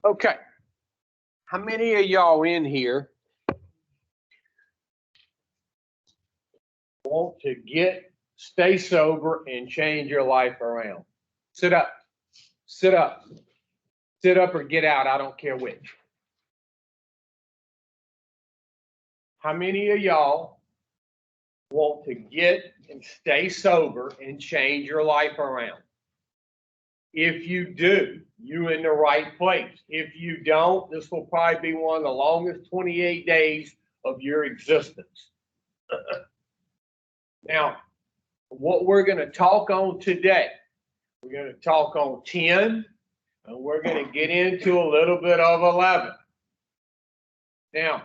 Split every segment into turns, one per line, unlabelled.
Okay. How many of y'all in here want to stay sober and change your life around? Sit up. Sit up. Sit up or get out. I don't care which. How many of y'all want to get and stay sober and change your life around? If you do, you're in the right place. If you don't, this will probably be one of the longest 28 days of your existence. Now, what we're going to talk on today, we're going to talk on 10, and we're going to get into a little bit of 11. Now,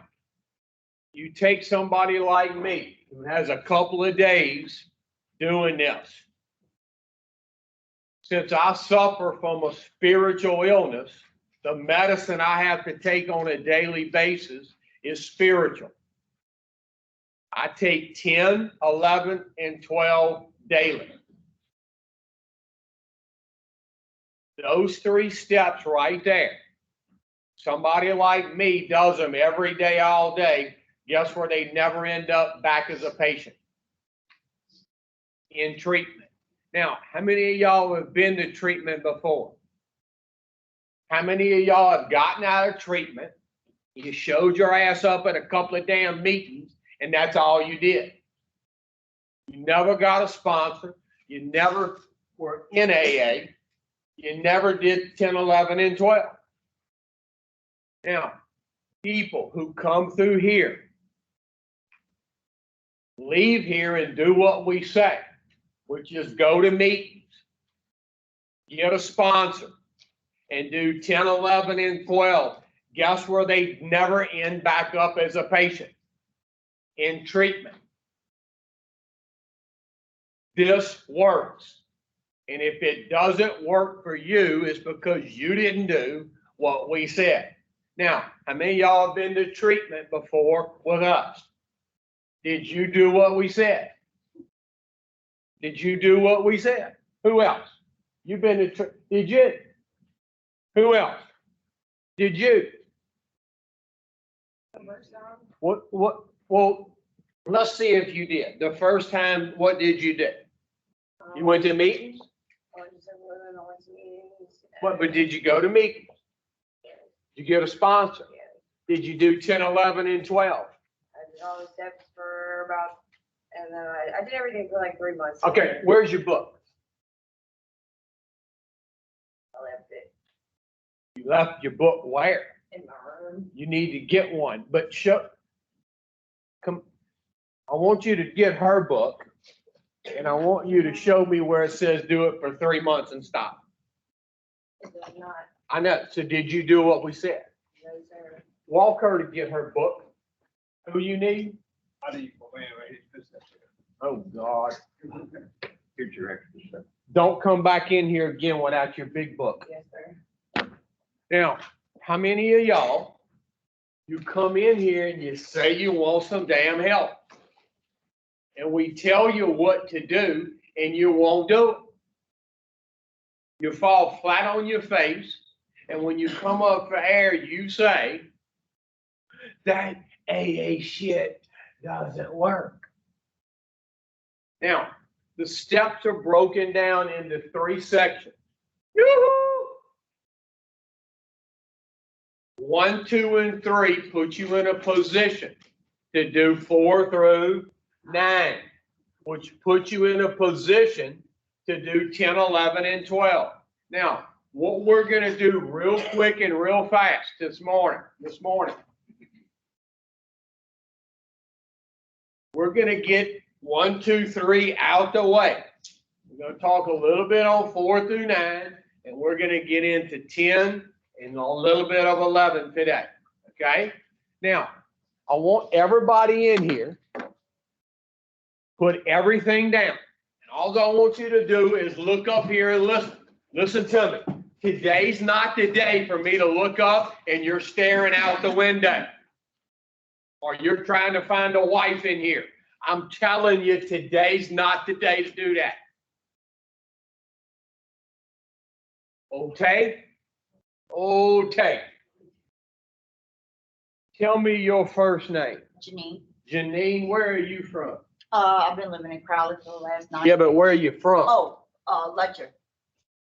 you take somebody like me who has a couple of days doing this. Since I suffer from a spiritual illness, the medicine I have to take on a daily basis is spiritual. I take 10, 11, and 12 daily. Those 3 steps right there. Somebody like me does them every day, all day. Guess where they never end up back as a patient? In treatment. Now, how many of y'all have been to treatment before? How many of y'all have gotten out of treatment? You showed your ass up at a couple of damn meetings, and that's all you did. You never got a sponsor. You never were in AA. You never did 10, 11, and 12. Now, people who come through here, leave here and do what we say, which is go to meetings, get a sponsor, and do 10, 11, and 12. Guess where they never end back up as a patient? In treatment. This works. And if it doesn't work for you, it's because you didn't do what we said. Now, how many of y'all have been to treatment before with us? Did you do what we said? Did you do what we said? Who else? You've been to treatment. Did you? Who else? Did you? What? Well, let's see if you did. The first time, what did you do? You went to meetings? What? But did you go to meetings? Did you get a sponsor? Did you do 10, 11, and 12?
I did all the steps for about, and then I did everything for like 3 months.
Okay, where's your book?
I left it
You left your book where?
in my room.
You need to get one, but come. I want you to get her book, and I want you to show me where it says do it for 3 months and stop.
It does not.
I know. So did you do what we said?
No, sir.
Walk her to get her book. Who you need?
I need for man right here.
Oh God!
Here's your extra stuff.
Don't come back in here again without your big book.
Yes, sir.
Now, how many of y'all, you come in here and you say you want some damn help, and we tell you what to do and you won't do it? You fall flat on your face, and when you come up for air, you say, that AA shit doesn't work. Now, the steps are broken down into 3 sections. Yoo-hoo! 1, 2, and 3 put you in a position to do 4 through 9, which puts you in a position to do 10, 11, and 12. Now, what we're going to do real quick and real fast this morning, we're going to get 1, 2, 3 out the way. We're going to talk a little bit on 4 through 9, and we're going to get into 10 and a little bit of 11 today. Okay? Now, I want everybody in here, put everything down. And all I want you to do is look up here and listen. Listen to me. Today's not the day for me to look up and you're staring out the window, or you're trying to find a wife in here. I'm telling you, today's not the day to do that. Okay? Okay. Tell me your first name.
Janine.
Janine, where are you from?
I've been living in Crowley for the last 9
Yeah, but where are you from?
Oh, Ledger,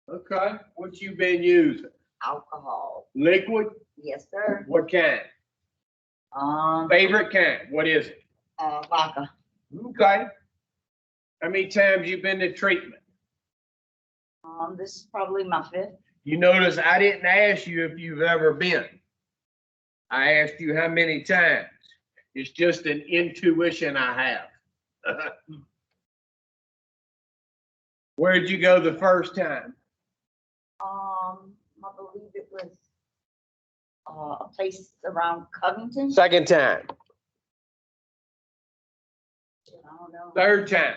Okay, what you been using?
alcohol.
Liquid?
Yes, sir.
What kind? Favorite kind? What is it?
Vodka.
Okay. How many times you been to treatment?
This is probably my 5th.
You notice I didn't ask you if you've ever been. I asked you how many times. It's just an intuition I have. Where'd you go the first time?
I believe it was a place around Covington.
Second time.
I don't know.
Third time.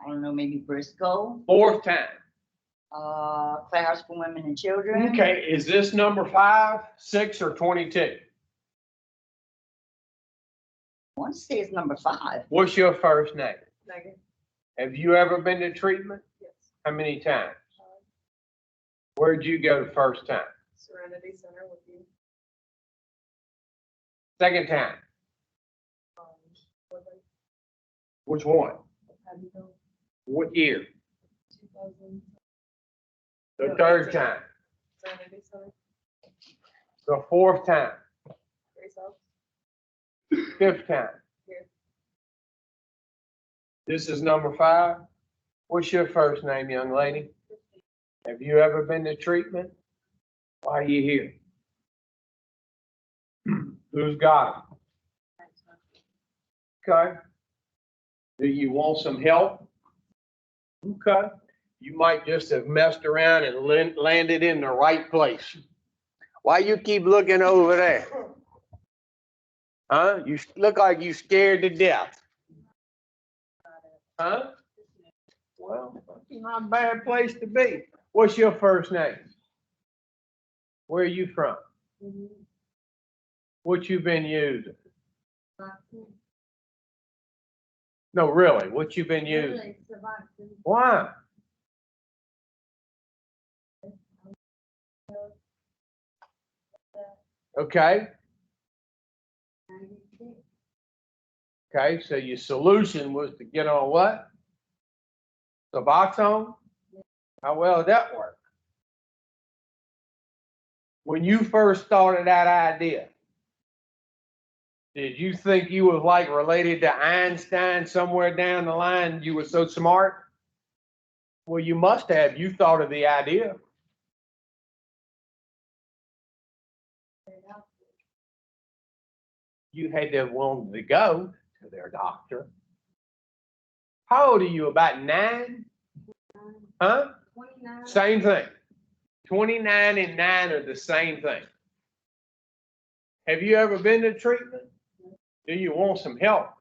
I don't know, maybe Briscoe.
Fourth time.
Class for Women and Children.
Okay, is this number 5, 6, or 22?
I want to say it's number 5.
What's your first name?
Megan.
Have you ever been to treatment?
Yes.
How many times? Where'd you go the first time?
Serenity Center with you.
Second time?
Woodlake
Which one?
Education,
What year?
2000.
The third time?
Serenity Center,
The fourth time?
Grace House.
Fifth time?
Here.
This is number 5? What's your first name, young lady? Have you ever been to treatment? Why are you here? Who's got it? Okay. Do you want some help? Okay. You might just have messed around and landed in the right place. Why you keep looking over there? Huh? You look like you scared to death. Huh? Well, that's not a bad place to be. What's your first name? Where are you from? What you been using? No, really, what you been using? Why? Okay. Okay, so your solution was to get on what? Suboxone? How well did that work? When you first started that idea, did you think you was like related to Einstein somewhere down the line? You were so smart? Well, you must have. You thought of the idea. You had to have wanted to go to their doctor. How old are you? About 9? Huh?
29.
Same thing. 29 and 9 are the same thing. Have you ever been to treatment? Do you want some help?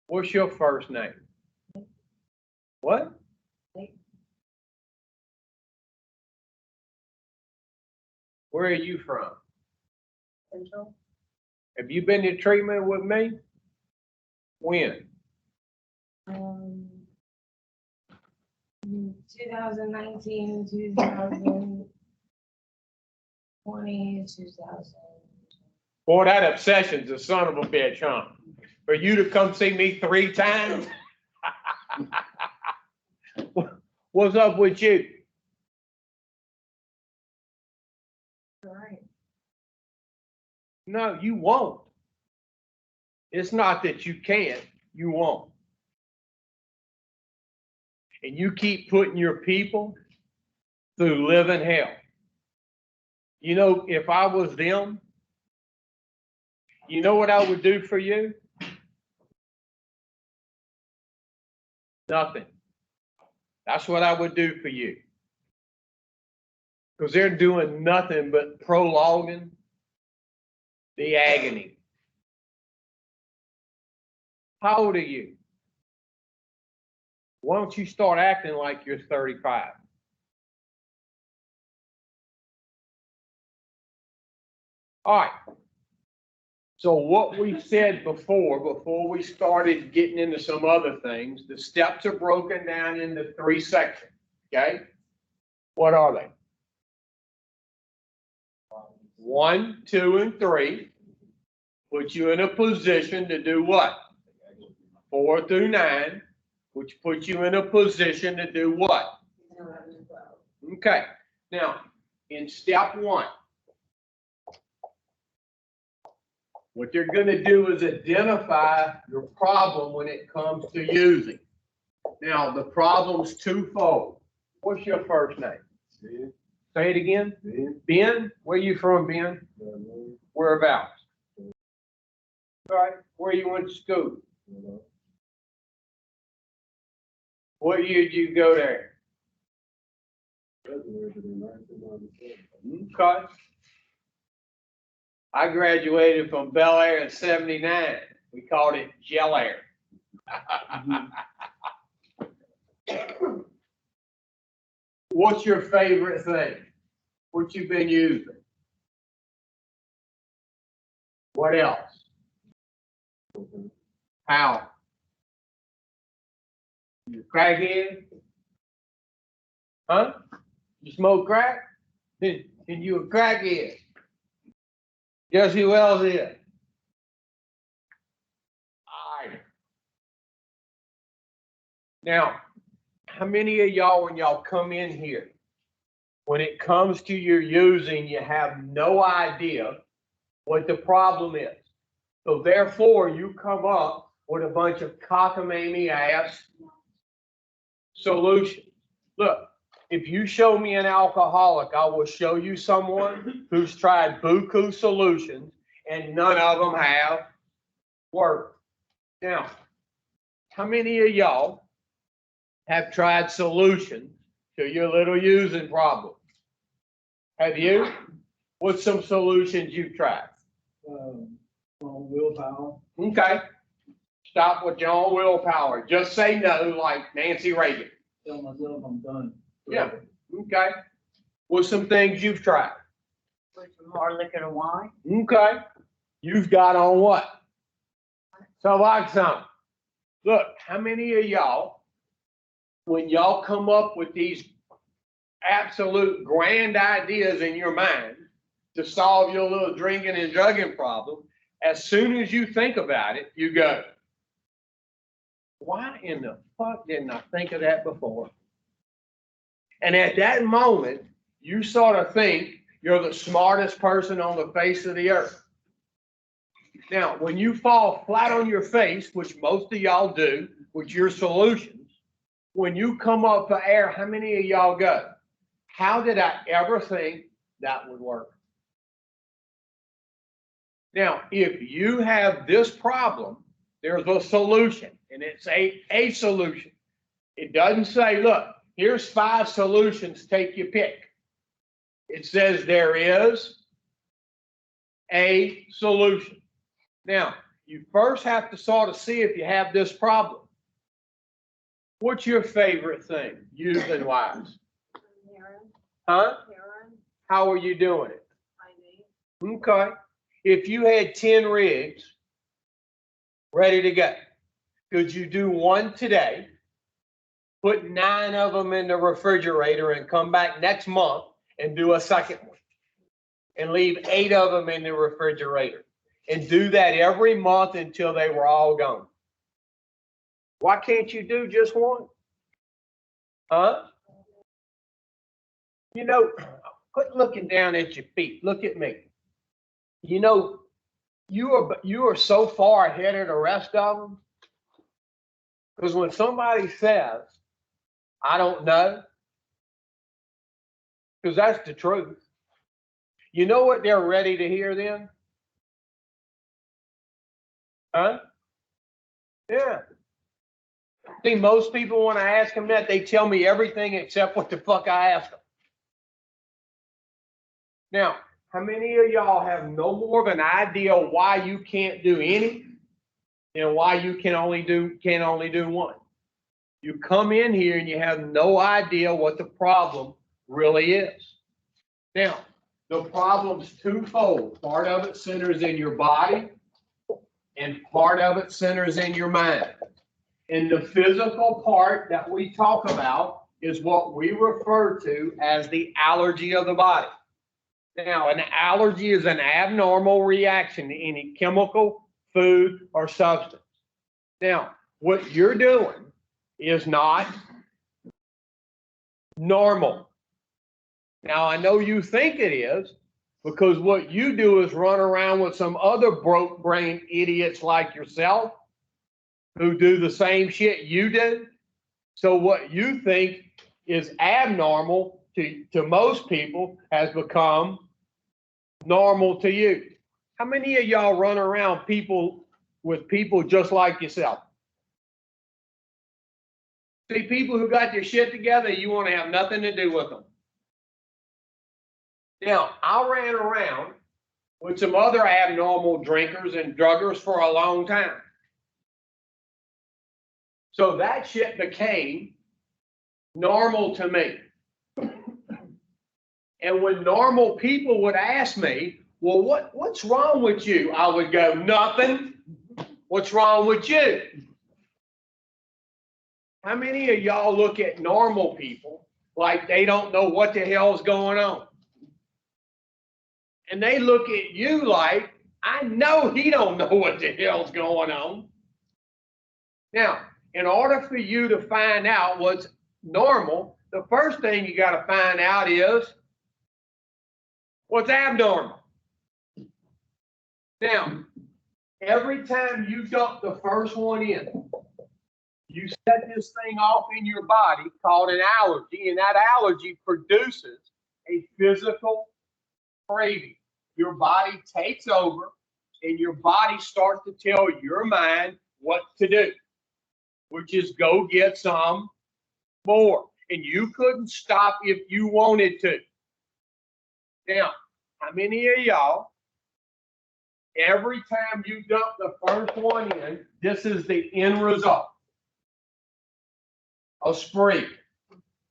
What's your first name? What? Where are you from?
Central.
Have you been to treatment with me? When?
2019, 2020, 2000.
Boy, that obsession's a son of a bitch, huh? For you to come see me 3 times? What's up with you?
All right.
No, you won't. It's not that you can't, you won't. And you keep putting your people through living hell. You know, if I was them, you know what I would do for you? Nothing. That's what I would do for you. Because they're doing nothing but prolonging the agony. How old are you? Why don't you start acting like you're 35? All right. So what we said before we started getting into some other things, the steps are broken down into 3 sections, okay? What are they? 1, 2, and 3 put you in a position to do what? 4 through 9, which puts you in a position to do what? Okay, now, in step 1, what you're gonna do is identify your problem when it comes to using. Now, the problem's twofold. What's your first name?
Ben.
Say it again.
Ben.
Ben? Where you from, Ben? Whereabouts? All right, where you went to school? What year did you go there? Okay. I graduated from Bel Air in '79. We called it Gel Air. What's your favorite thing? What you been using? What else? How? You crackhead? Huh? You smoke crack? And you a crackhead? Guess who else is? I. Now, how many of y'all, when y'all come in here, when it comes to your using, you have no idea what the problem is? So therefore, you come up with a bunch of cockamamie ass solutions. Look, if you show me an alcoholic, I will show you someone who's tried buku solutions and none of them have worked. Now, how many of y'all have tried solutions to your little using problem? Have you? What's some solutions you've tried?
Willpower.
Okay. Stop with your own willpower. Just say no like Nancy Reagan.
Tell myself I'm done.
Yeah. Okay. What's some things you've tried?
Put some more liquor and wine.
Okay. You've got on what? So like some. Look, how many of y'all, when y'all come up with these absolute grand ideas in your mind to solve your little drinking and drugging problem, as soon as you think about it, you go, why in the fuck didn't I think of that before? And at that moment, you sort of think you're the smartest person on the face of the earth. Now, when you fall flat on your face, which most of y'all do with your solutions, when you come up for air, how many of y'all go, how did I ever think that would work? Now, if you have this problem, there's a solution, and it's a solution. It doesn't say, look, here's 5 solutions, take your pick. It says there is a solution. Now, you first have to sort of see if you have this problem. What's your favorite thing, using wise? Huh? How are you doing it? Okay. If you had 10 rigs ready to go, could you do one today, put 9 of them in the refrigerator and come back next month and do a second one? And leave 8 of them in the refrigerator and do that every month until they were all gone. Why can't you do just one? Huh? You know, quit looking down at your feet. Look at me. You know, you are so far ahead of the rest of them. Because when somebody says, I don't know, because that's the truth. You know what they're ready to hear then? Huh? Yeah. See, most people, when I ask them that, they tell me everything except what the fuck I asked them. Now, how many of y'all have no more of an idea why you can't do any and why you can only do one? You come in here and you have no idea what the problem really is. Now, the problem's twofold. Part of it centers in your body and part of it centers in your mind. And the physical part that we talk about is what we refer to as the allergy of the body. Now, an allergy is an abnormal reaction to any chemical, food, or substance. Now, what you're doing is not normal. Now, I know you think it is because what you do is run around with some other broke brain idiots like yourself who do the same shit you do. So what you think is abnormal to most people has become normal to you. How many of y'all run around with people just like yourself? See, people who got their shit together, you want to have nothing to do with them. Now, I ran around with some other abnormal drinkers and druggers for a long time. So that shit became normal to me. And when normal people would ask me, well, what's wrong with you? I would go, nothing. What's wrong with you? How many of y'all look at normal people like they don't know what the hell's going on? And they look at you like, I know he don't know what the hell's going on. Now, in order for you to find out what's normal, the first thing you got to find out is what's abnormal. Now, every time you dump the first one in, you set this thing off in your body called an allergy, and that allergy produces a physical craving. Your body takes over, and your body starts to tell your mind what to do, which is go get some more. And you couldn't stop if you wanted to. Now, how many of y'all, every time you dump the first one in, this is the end result? A spree.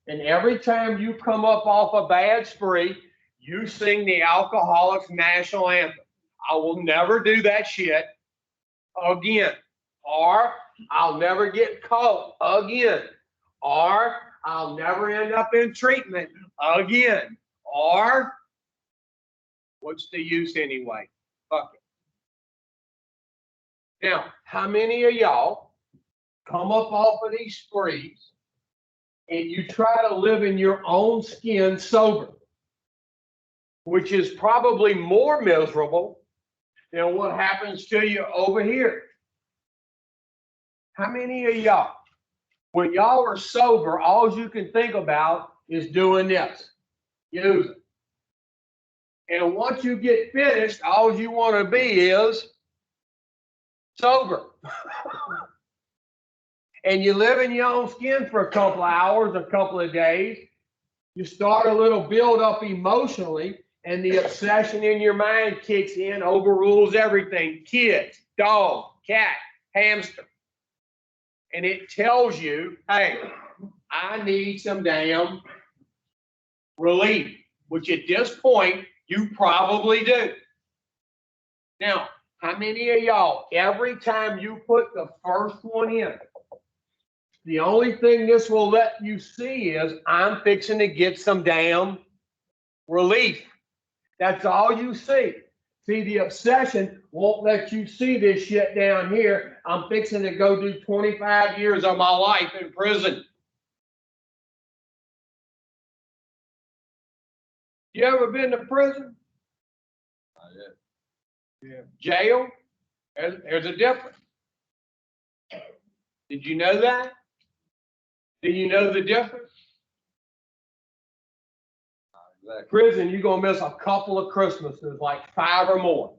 And every time you come up off a bad spree, you sing the Alcoholics National Anthem. I will never do that shit again. Or I'll never get caught again. Or I'll never end up in treatment again. Or what's the use anyway? Fuck it. Now, how many of y'all come up off of these sprees and you try to live in your own skin sober, which is probably more miserable than what happens to you over here? How many of y'all, when y'all are sober, all you can think about is doing this, using? And once you get finished, all you want to be is sober. And you live in your own skin for a couple of hours, a couple of days. You start a little build up emotionally, and the obsession in your mind kicks in, overrules everything. Kids, dog, cat, hamster. And it tells you, hey, I need some damn relief, which at this point, you probably do. Now, how many of y'all, every time you put the first one in, the only thing this will let you see is I'm fixing to get some damn relief. That's all you see. See, the obsession won't let you see this shit down here. I'm fixing to go do 25 years of my life in prison. You ever been to prison? Yeah. Jail? There's a difference. Did you know that? Do you know the difference?
Exactly.
Prison, you're going to miss a couple of Christmases, like 5 or more.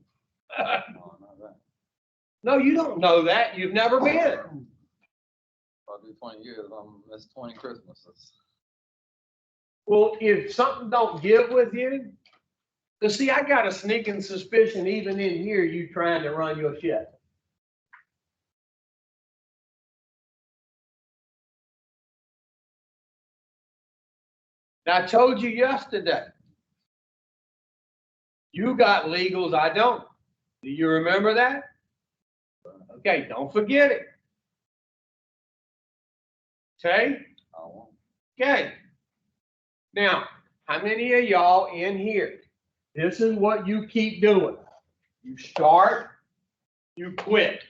No, you don't know that. You've never been.
If I do 20 years, I'm gonna miss 20 Christmases.
Well, if something don't give with you, see, I got a sneaking suspicion even in here you trying to run your shit. I told you yesterday, you got legals, I don't. Do you remember that? Okay, don't forget it. Okay?
I won't.
Okay. Now, how many of y'all in here, this is what you keep doing? You start, you quit.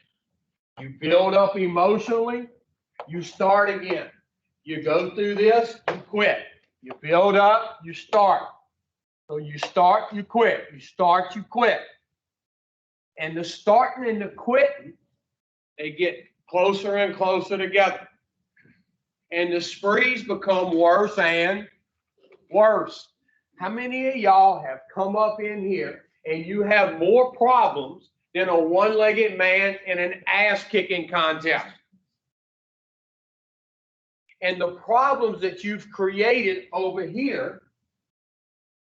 You build up emotionally, you start again. You go through this, you quit. You build up, you start. So you start, you quit. You start, you quit. And the starting and the quitting, they get closer and closer together. And the sprees become worse and worse. How many of y'all have come up in here and you have more problems than a one-legged man in an ass-kicking contest? And the problems that you've created over here,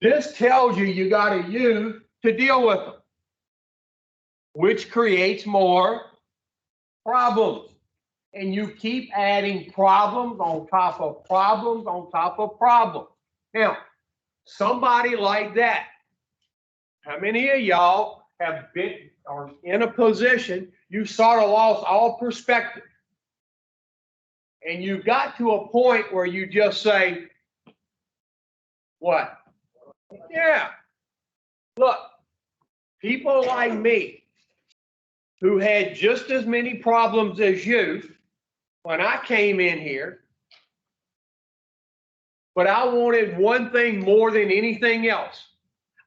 this tells you you got to use to deal with them, which creates more problems. And you keep adding problems on top of problems on top of problems. Now, somebody like that, how many of y'all have been or in a position you sort of lost all perspective? And you got to a point where you just say, what? Yeah. Look, people like me who had just as many problems as you when I came in here, but I wanted one thing more than anything else.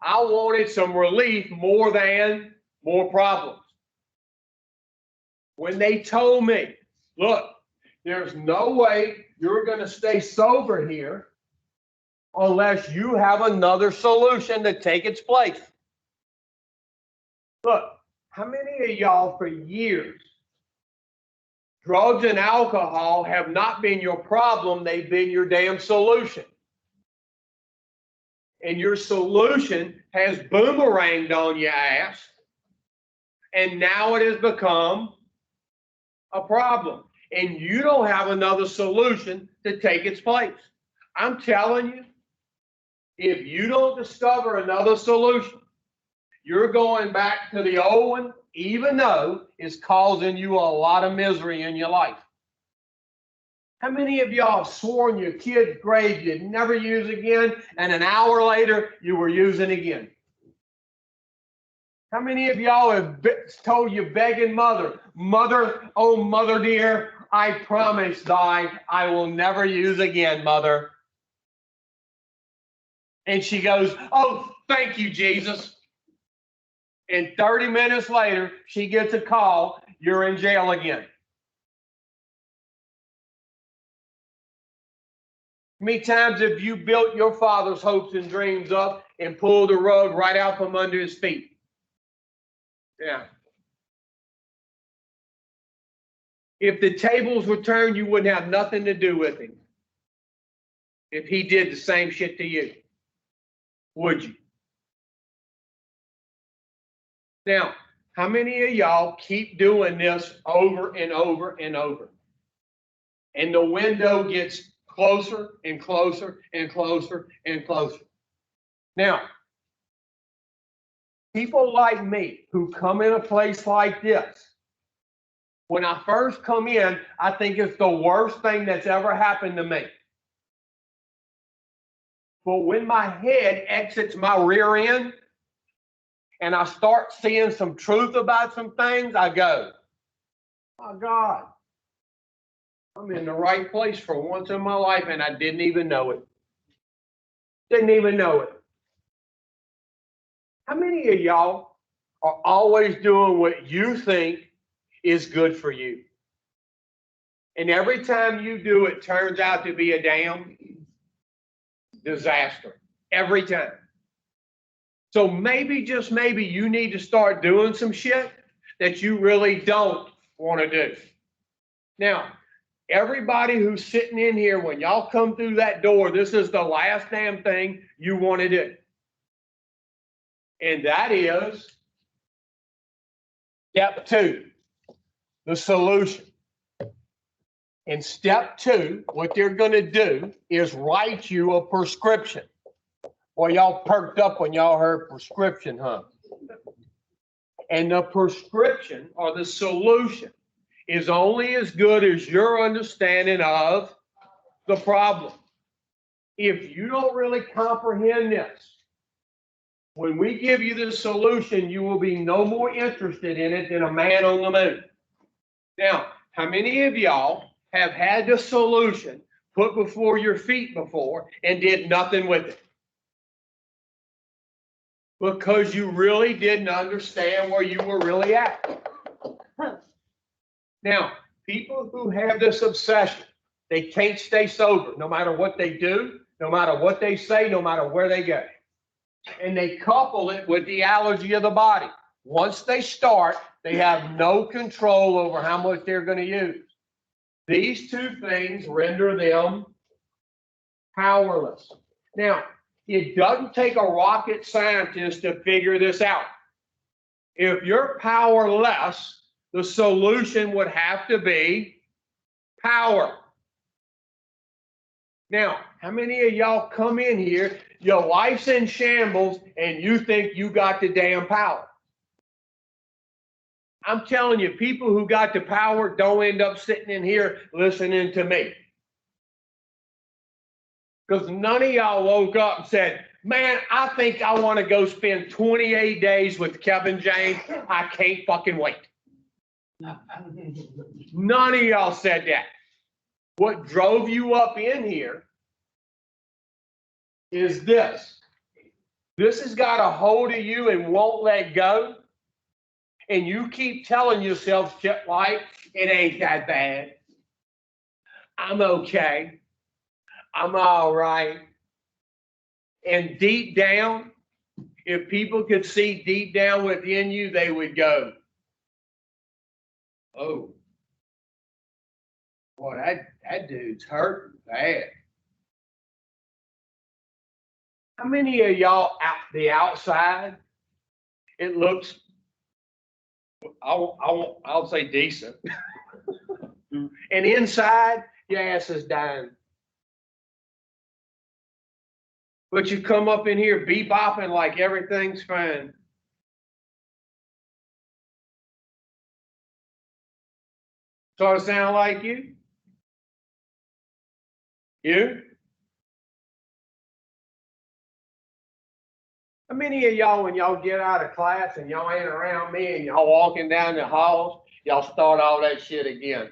I wanted some relief more than more problems. When they told me, look, there's no way you're going to stay sober here unless you have another solution to take its place. Look, how many of y'all for years, drugs and alcohol have not been your problem, they've been your damn solution. And your solution has boomeranged on your ass, and now it has become a problem. And you don't have another solution to take its place. I'm telling you, if you don't discover another solution, you're going back to the old one, even though it's causing you a lot of misery in your life. How many of y'all have sworn your kid's grave you'd never use again, and an hour later you were using again? How many of y'all have told your begging mother, mother, oh mother dear, I promise thy I will never use again, mother? And she goes, oh, thank you, Jesus. And 30 minutes later, she gets a call, you're in jail again. How many times have you built your father's hopes and dreams up and pulled the rug right out from under his feet? Yeah. If the tables were turned, you wouldn't have nothing to do with him. If he did the same shit to you, would you? Now, how many of y'all keep doing this over and over and over? And the window gets closer and closer and closer and closer. Now, people like me who come in a place like this, when I first come in, I think it's the worst thing that's ever happened to me. But when my head exits my rear end and I start seeing some truth about some things, I go, my God, I'm in the right place for once in my life, and I didn't even know it. Didn't even know it. How many of y'all are always doing what you think is good for you? And every time you do, it turns out to be a damn disaster. Every time. So maybe, just maybe, you need to start doing some shit that you really don't want to do. Now, everybody who's sitting in here, when y'all come through that door, this is the last damn thing you want to do. And that is step 2, the solution. In step 2, what they're going to do is write you a prescription. Well, y'all perked up when y'all heard prescription, huh? And the prescription or the solution is only as good as your understanding of the problem. if you don't really comprehend this, when we give you the solution, you will be no more interested in it than a man on the moon. Now, how many of y'all have had the solution put before your feet before and did nothing with it? Because you really didn't understand where you were really at. Now, people who have this obsession, they can't stay sober no matter what they do, no matter what they say, no matter where they go. And they couple it with the allergy of the body. Once they start, they have no control over how much they're going to use. These two things render them powerless. Now, it doesn't take a rocket scientist to figure this out. If you're powerless, the solution would have to be power. Now, how many of y'all come in here, your life's in shambles, and you think you got the damn power? I'm telling you, people who got the power don't end up sitting in here listening to me. Because none of y'all woke up and said, man, I think I want to go spend 28 days with Kevin James. I can't fucking wait. None of y'all said that. What drove you up in here is this. This has got a hold of you and won't let go. And you keep telling yourself shit like, it ain't that bad. I'm okay. I'm all right. And deep down, if people could see deep down within you, they would go, oh, boy, that dude's hurting bad. How many of y'all out the outside, it looks, I'll say decent. And inside, your ass is dying. But you come up in here bebopping like everything's fine. Sort of sound like you? You? How many of y'all, when y'all get out of class and y'all ain't around me and y'all walking down the halls, y'all start all that shit again?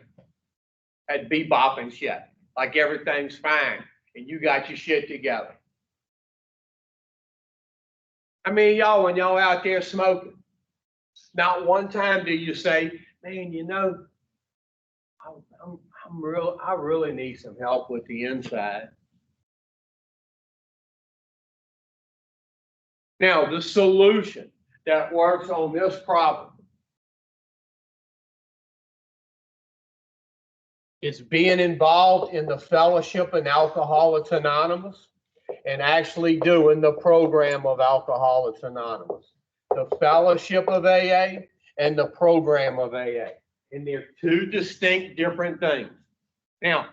That bebopping shit. Like everything's fine and you got your shit together. I mean, y'all, when y'all out there smoking, not one time do you say, man, you know, I really need some help with the inside. Now, the solution that works on this problem is being involved in the fellowship in Alcoholics Anonymous and actually doing the program of Alcoholics Anonymous. The fellowship of AA and the program of AA. And they're two distinct different things. Now,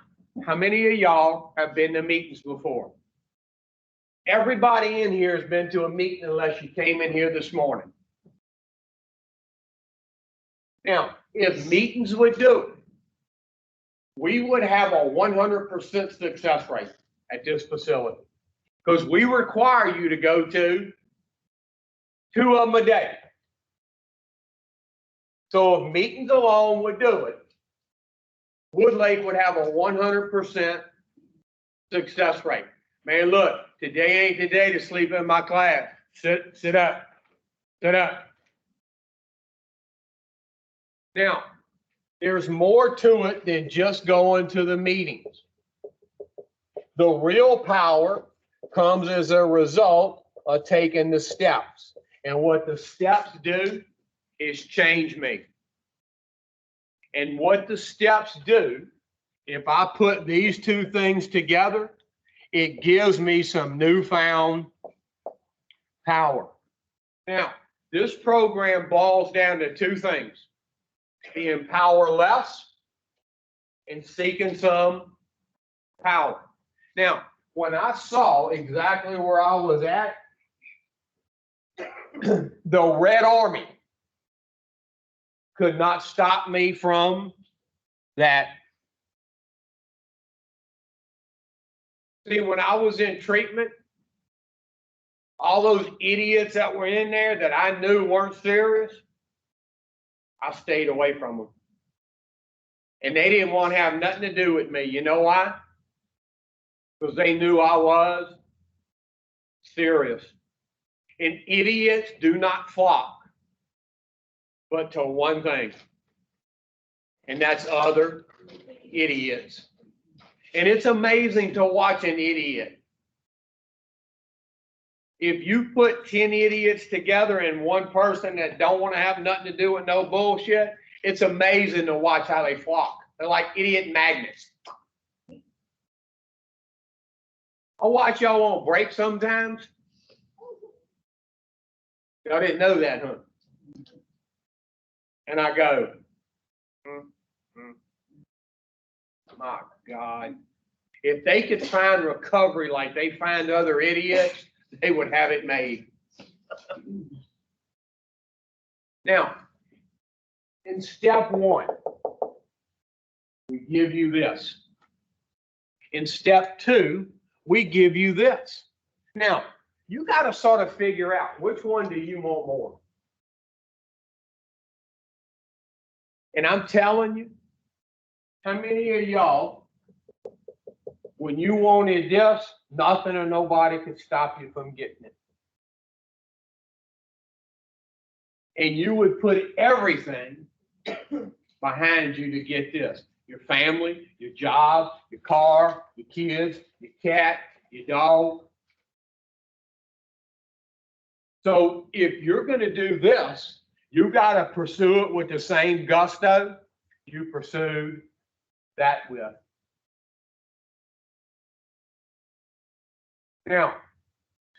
how many of y'all have been to meetings before? Everybody in here has been to a meeting unless you came in here this morning. Now, if meetings would do it, we would have a 100% success rate at this facility. Because we require you to go to 2 of them a day. So if meetings alone would do it, Woodlake would have a 100% success rate. Man, look, today ain't the day to sleep in my class. Sit up. Sit up. Now, there's more to it than just going to the meetings. The real power comes as a result of taking the steps. And what the steps do is change me. And what the steps do, if I put these two things together, it gives me some newfound power. Now, this program boils down to 2 things: being powerless and seeking some power. Now, when I saw exactly where I was at, the Red Army could not stop me from that See, when I was in treatment, all those idiots that were in there that I knew weren't serious, I stayed away from them. And they didn't want to have nothing to do with me. You know why? Because they knew I was serious. And idiots do not flock, but to one thing, and that's other idiots. And it's amazing to watch an idiot. If you put 10 idiots together and one person that don't want to have nothing to do with no bullshit, it's amazing to watch how they flock. They're like idiot magnets. I watch y'all on break sometimes. Y'all didn't know that, huh? And I go, my God. If they could find recovery like they find other idiots, they would have it made. Now, in step one, we give you this. In step two, we give you this. Now, you got to sort of figure out which one do you want more. And I'm telling you, how many of y'all, when you wanted this, nothing or nobody could stop you from getting it. And you would put everything behind you to get this. Your family, your job, your car, your kids, your cat, your dog. So if you're going to do this, you got to pursue it with the same gusto you pursued that with. Now,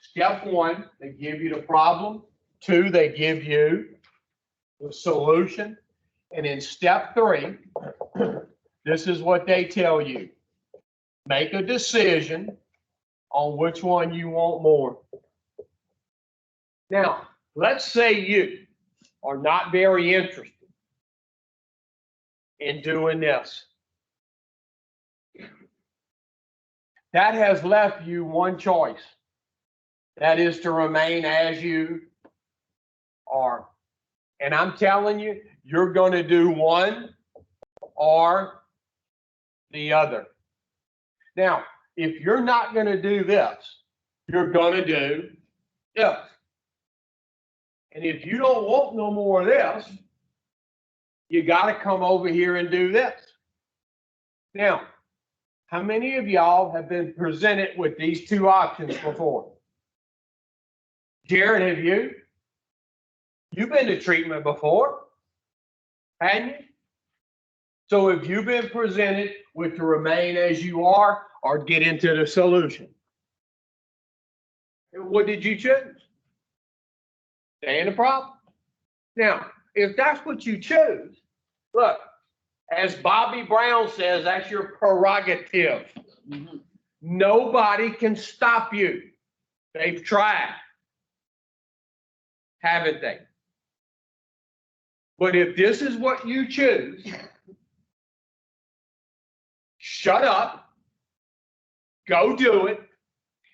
step one, they give you the problem. Two, they give you the solution. And in step three, this is what they tell you. Make a decision on which one you want more. Now, let's say you are not very interested in doing this. That has left you one choice. That is to remain as you are. And I'm telling you, you're going to do one or the other. Now, if you're not going to do this, you're going to do this. And if you don't want no more of this, you got to come over here and do this. Now, how many of y'all have been presented with these two options before? Jared, have you? You've been to treatment before, hadn't you? So have you been presented with to remain as you are or get into the solution? What did you choose? Stay in the problem. Now, if that's what you choose, look, as Bobby Brown says, that's your prerogative. Mm-hmm. Nobody can stop you. They've tried, haven't they? But if this is what you choose, shut up, go do it,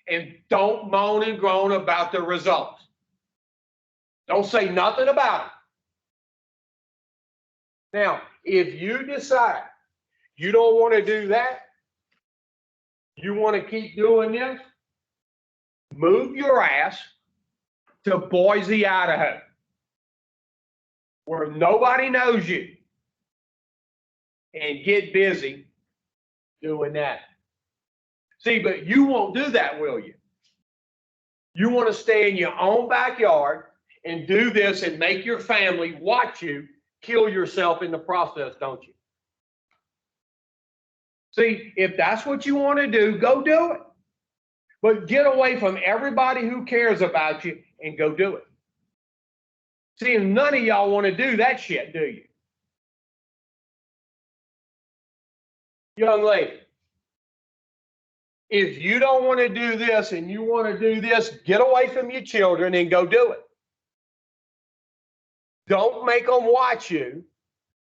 and don't moan and groan about the results. Don't say nothing about it. Now, if you decide you don't want to do that, you want to keep doing this, move your ass to Boise, Idaho, where nobody knows you, and get busy doing that. See, but you won't do that, will you? You want to stay in your own backyard and do this and make your family watch you kill yourself in the process, don't you? See, if that's what you want to do, go do it. But get away from everybody who cares about you and go do it. See, none of y'all want to do that shit, do you? Young lady, if you don't want to do this and you want to do this, get away from your children and go do it. Don't make them watch you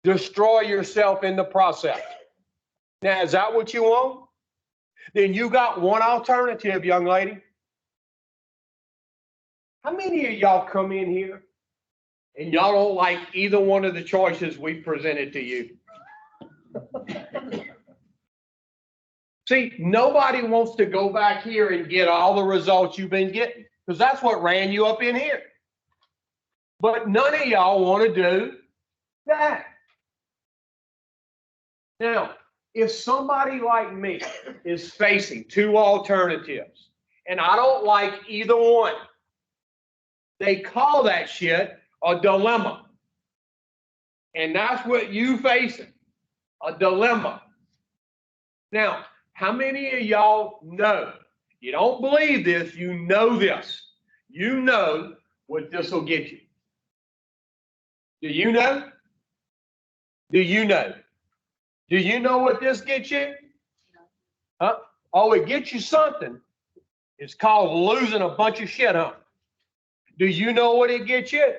destroy yourself in the process. Now, is that what you want? then you got one alternative, young lady. How many of y'all come in here and y'all don't like either one of the choices we presented to you? See, nobody wants to go back here and get all the results you've been getting, because that's what ran you up in here. But none of y'all want to do that. Now, if somebody like me is facing two alternatives, and I don't like either one, they call that shit a dilemma. And that's what you facing, a dilemma. Now, how many of y'all know? You don't believe this, you know this. You know what this will get you. Do you know? Do you know? Do you know what this gets you? Huh? Oh, it gets you something. It's called losing a bunch of shit, huh? Do you know what it gets you?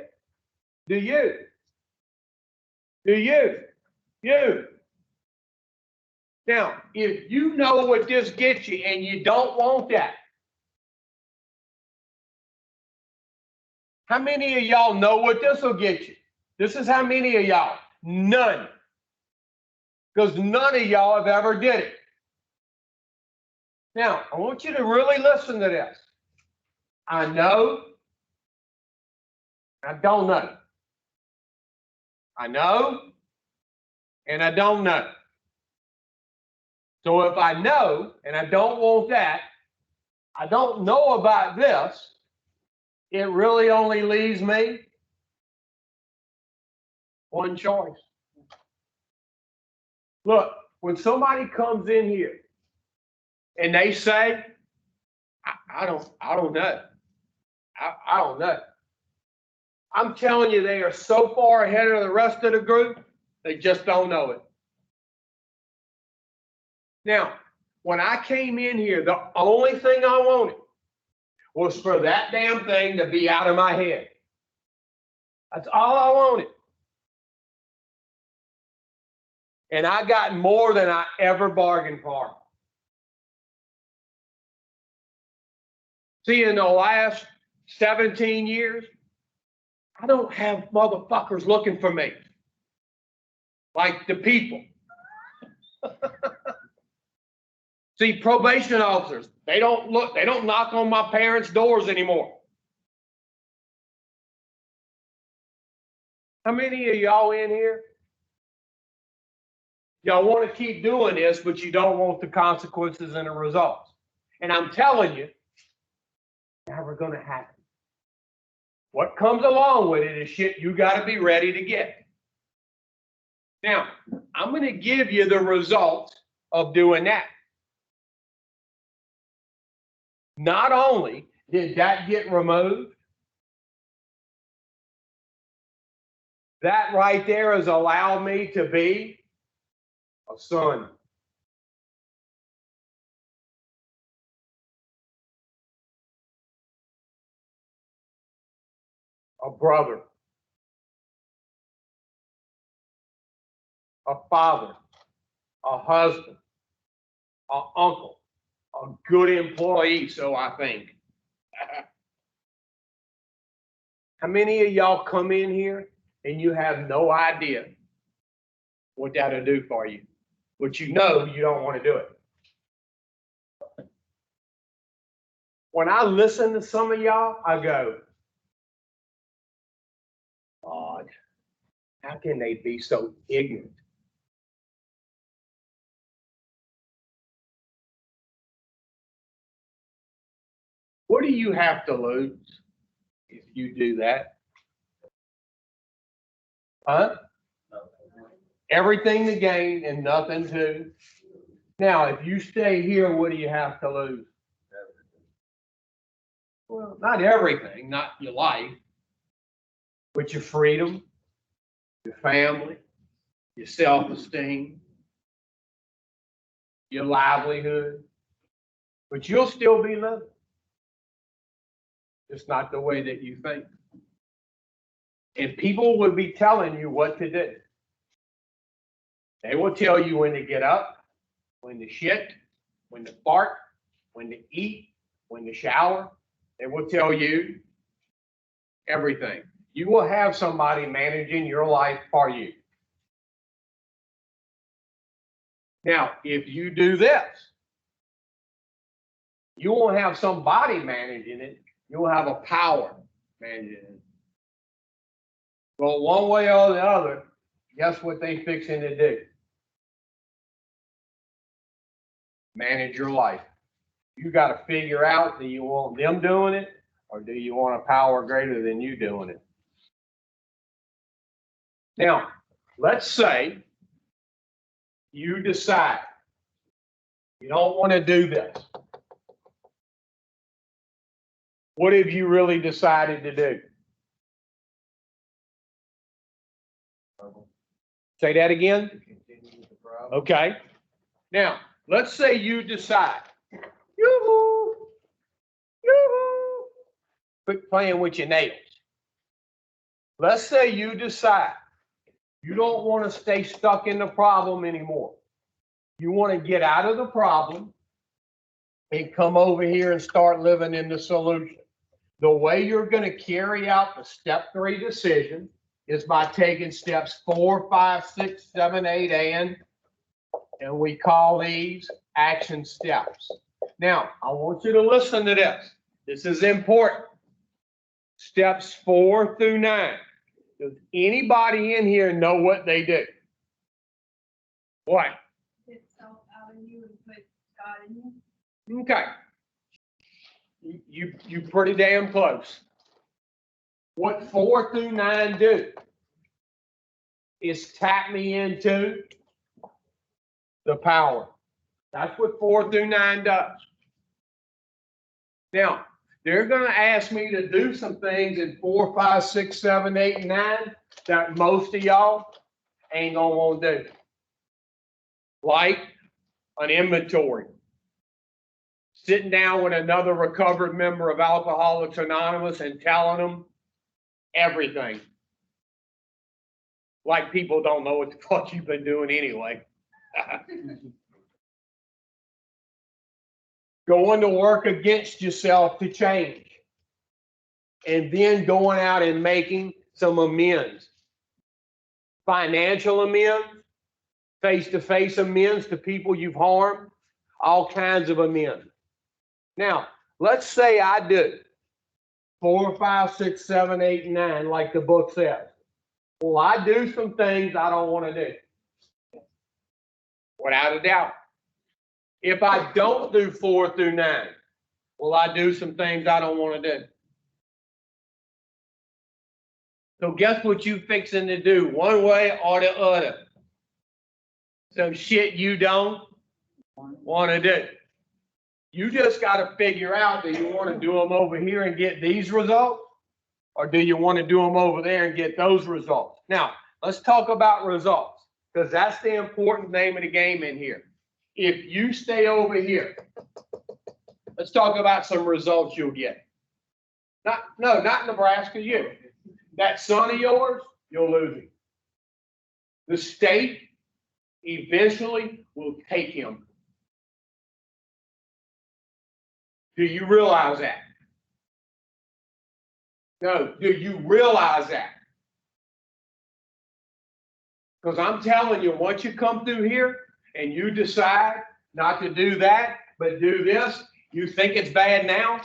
Do you? Do you? You. Now, if you know what this gets you and you don't want that, how many of y'all know what this will get you? This is how many of y'all? None. Because none of y'all have ever did it. Now, I want you to really listen to this. I know. I don't know. I know. And I don't know. So if I know and I don't want that, I don't know about this, it really only leaves me one choice. Look, when somebody comes in here and they say, I don't know. I don't know. I'm telling you, they are so far ahead of the rest of the group, they just don't know it. Now, when I came in here, the only thing I wanted was for that damn thing to be out of my head. That's all I wanted. And I got more than I ever bargained for. See, in the last 17 years, I don't have motherfuckers looking for me. Like the people. See, probation officers, they don't knock on my parents' doors anymore. How many of y'all in here? Y'all want to keep doing this, but you don't want the consequences and the results. And I'm telling you, never going to happen. What comes along with it is shit you got to be ready to get. Now, I'm going to give you the results of doing that. Not only did that get removed, that right there has allowed me to be a son. A brother. A father. A husband. An uncle. A good employee, so I think. How many of y'all come in here and you have no idea what that'll do for you? But you know you don't want to do it. When I listen to some of y'all, I go, God, how can they be so ignorant? What do you have to lose if you do that? Huh? Everything to gain and nothing to. Now, if you stay here, what do you have to lose? Well, not everything, not your life, but your freedom, your family, your self-esteem, your livelihood. But you'll still be living. It's not the way that you think. And people will be telling you what to do. They will tell you when to get up, when to shit, when to fart, when to eat, when to shower. They will tell you everything. You will have somebody managing your life for you. Now, if you do this, you won't have somebody managing it. You'll have a power managing it. Well, one way or the other, guess what they fixing to do? Manage your life. You got to figure out, do you want them doing it or do you want a power greater than you doing it? Now, let's say you decide you don't want to do this. What have you really decided to do? Say that again. Okay. Now, let's say you decide, yoo-hoo, yoo-hoo, quit playing with your nails. Let's say you decide you don't want to stay stuck in the problem anymore. You want to get out of the problem and come over here and start living in the solution. The way you're going to carry out the step 3 decision is by taking steps 4, 5, 6, 7, 8, and we call these action steps. Now, I want you to listen to this. This is important. Steps 4 through 9. Does anybody in here know what they do? What?
Get self out of you and put God in you.
Okay. You pretty damn close. What 4 through 9 do is tap me into the power. That's what 4 through 9 does. Now, they're going to ask me to do some things in 4, 5, 6, 7, 8, and 9 that most of y'all ain't going to want to do. Like an inventory. Sitting down with another recovered member of Alcoholics Anonymous and telling them everything. Like people don't know what the fuck you've been doing anyway. Going to work against yourself to change. And then going out and making some amends. Financial amends, face-to-face amends to people you've harmed, all kinds of amends. Now, let's say I do 4, 5, 6, 7, 8, and 9, like the book says. Well, I do some things I don't want to do. Without a doubt. If I don't do 4 through 9, will I do some things I don't want to do? So guess what you fixing to do, one way or the other? Some shit you don't want to do. You just got to figure out, do you want to do them over here and get these results? Or do you want to do them over there and get those results? Now, let's talk about results, because that's the important name of the game in here. If you stay over here, let's talk about some results you'll get. Not Nebraska, you. That son of yours, you'll lose him. The state eventually will take him. Do you realize that? No, do you realize that? Because I'm telling you, once you come through here and you decide not to do that, but do this, you think it's bad now?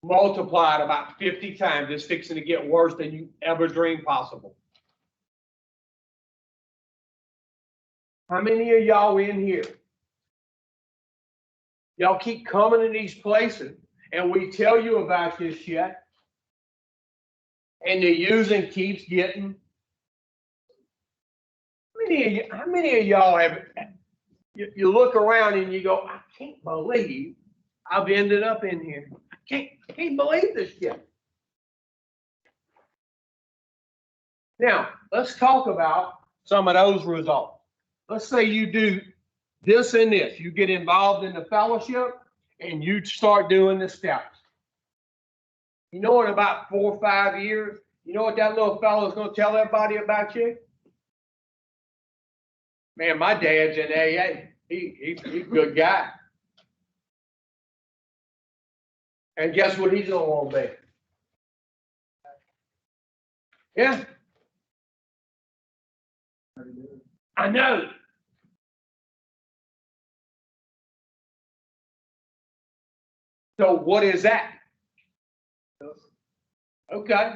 Multiply it about 50 times. It's fixing to get worse than you ever dreamed possible. How many of y'all in here? Y'all keep coming to these places and we tell you about this shit. And the using keeps getting. How many of y'all have, you look around and you go, I can't believe I've ended up in here. I can't believe this shit. Now, let's talk about some of those results. Let's say you do this and this. You get involved in the fellowship and you start doing the steps. You know, in about 4 or 5 years, you know what that little fellow is going to tell everybody about you? Man, my dad's in AA. He's a good guy. And guess what he's gonna want to be? Yeah. I know. So what is that? Okay.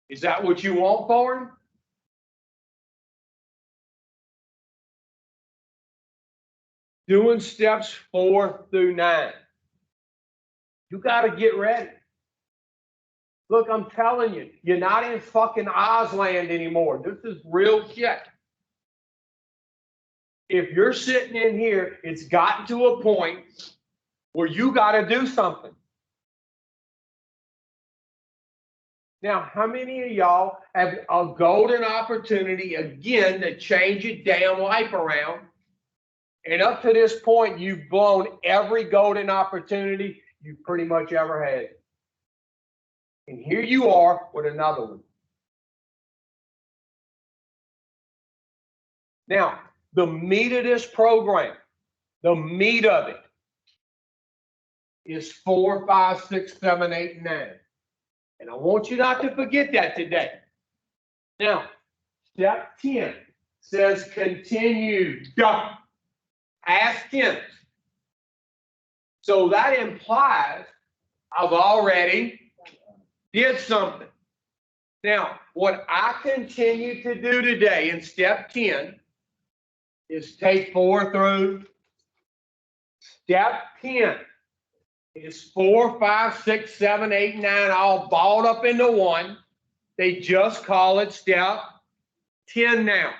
Is that what you want for him? Doing steps 4 through 9. You got to get ready. Look, I'm telling you, you're not in fucking Ozland anymore. This is real shit. If you're sitting in here, it's gotten to a point where you got to do something. Now, how many of y'all have a golden opportunity again to change your damn life around? And up to this point, you've blown every golden opportunity you pretty much ever had. And here you are with another one. Now, the meat of this program, the meat of it is 4, 5, 6, 7, 8, and 9. And I want you not to forget that today. Now, step 10 says continue. Past tense. So that implies I've already did something. Now, what I continue to do today in step 10 is take 4 through. Step 10 is 4, 5, 6, 7, 8, 9, all balled up into one. They just call it step 10 now.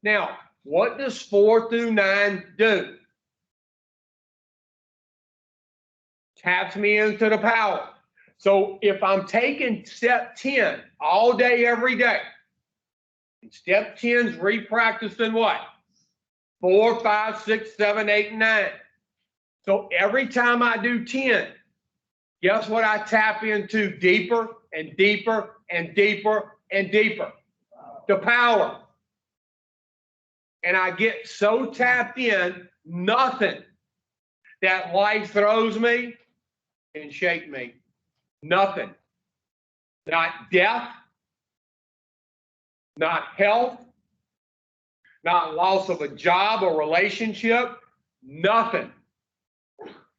Now, what does 4 through 9 do? Taps me into the power. So if I'm taking step 10 all day, every day, step 10's repracticing what? 4, 5, 6, 7, 8, and 9. So every time I do 10, guess what I tap into deeper and deeper and deeper and deeper? The power. And I get so tapped in, nothing that life throws me can shake me. Nothing. Not death, not health, not loss of a job or relationship, nothing.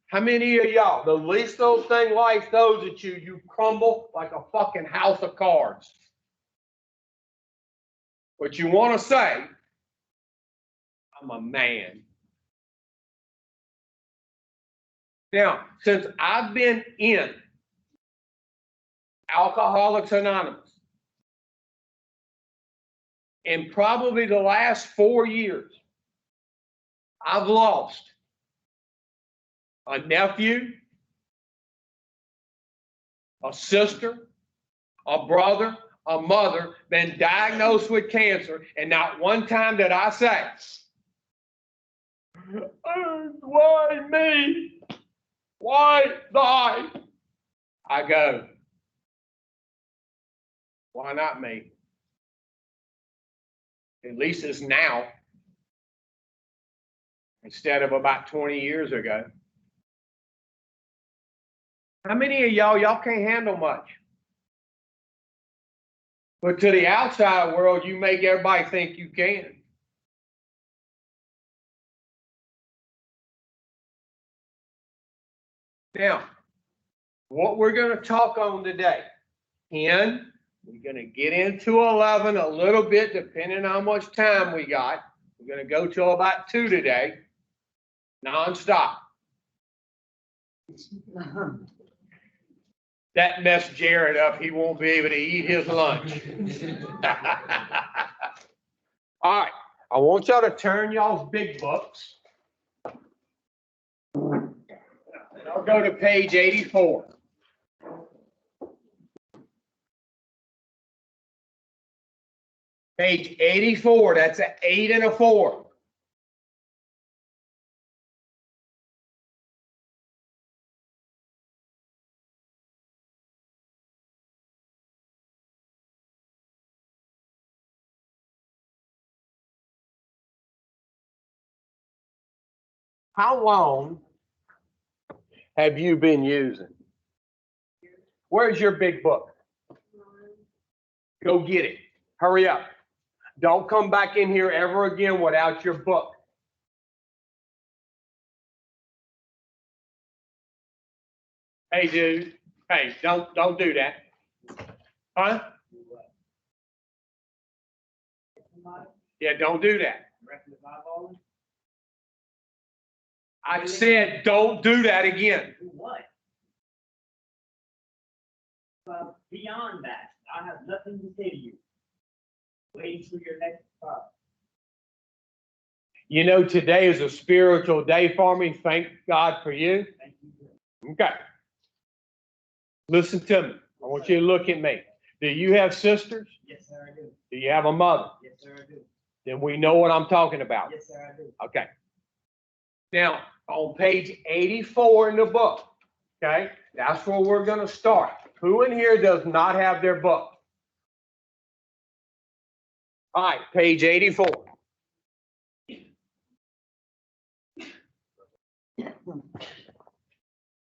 How many of y'all, the least those thing life throws at you, you crumble like a fucking house of cards? But you want to say, I'm a man. Now, since I've been in Alcoholics Anonymous, in probably the last 4 years, I've lost a nephew, a sister, a brother, a mother, been diagnosed with cancer, and not one time did I say, why me? Why thy? I go, why not me? At least it's now, instead of about 20 years ago. How many of y'all can't handle much? But to the outside world, you make everybody think you can. Now, what we're going to talk on today, 10, we're going to get into 11 a little bit, depending on how much time we got. We're going to go till about 2 today, nonstop. That messed Jared up. He won't be able to eat his lunch. All right. I want y'all to turn y'all's big books. I'll go to page 84. Page 84, that's an 8 and a 4. How long have you been using? Where's your big book? Go get it. Hurry up. Don't come back in here ever again without your book. Hey, dude. Hey, don't do that. Huh? Yeah, don't do that. I said, don't do that again.
What? Well, beyond that, I have nothing to say to you. Waiting for your next call.
You know, today is a spiritual day for me. Thank God for you.
Thank you.
Okay. Listen to me. I want you to look at me. Do you have sisters?
Yes, sir, I do.
Do you have a mother?
Yes, sir, I do.
Then we know what I'm talking about.
Yes, sir, I do.
Okay. Now, on page 84 in the book, okay, that's where we're going to start. Who in here does not have their book? All right, page 84.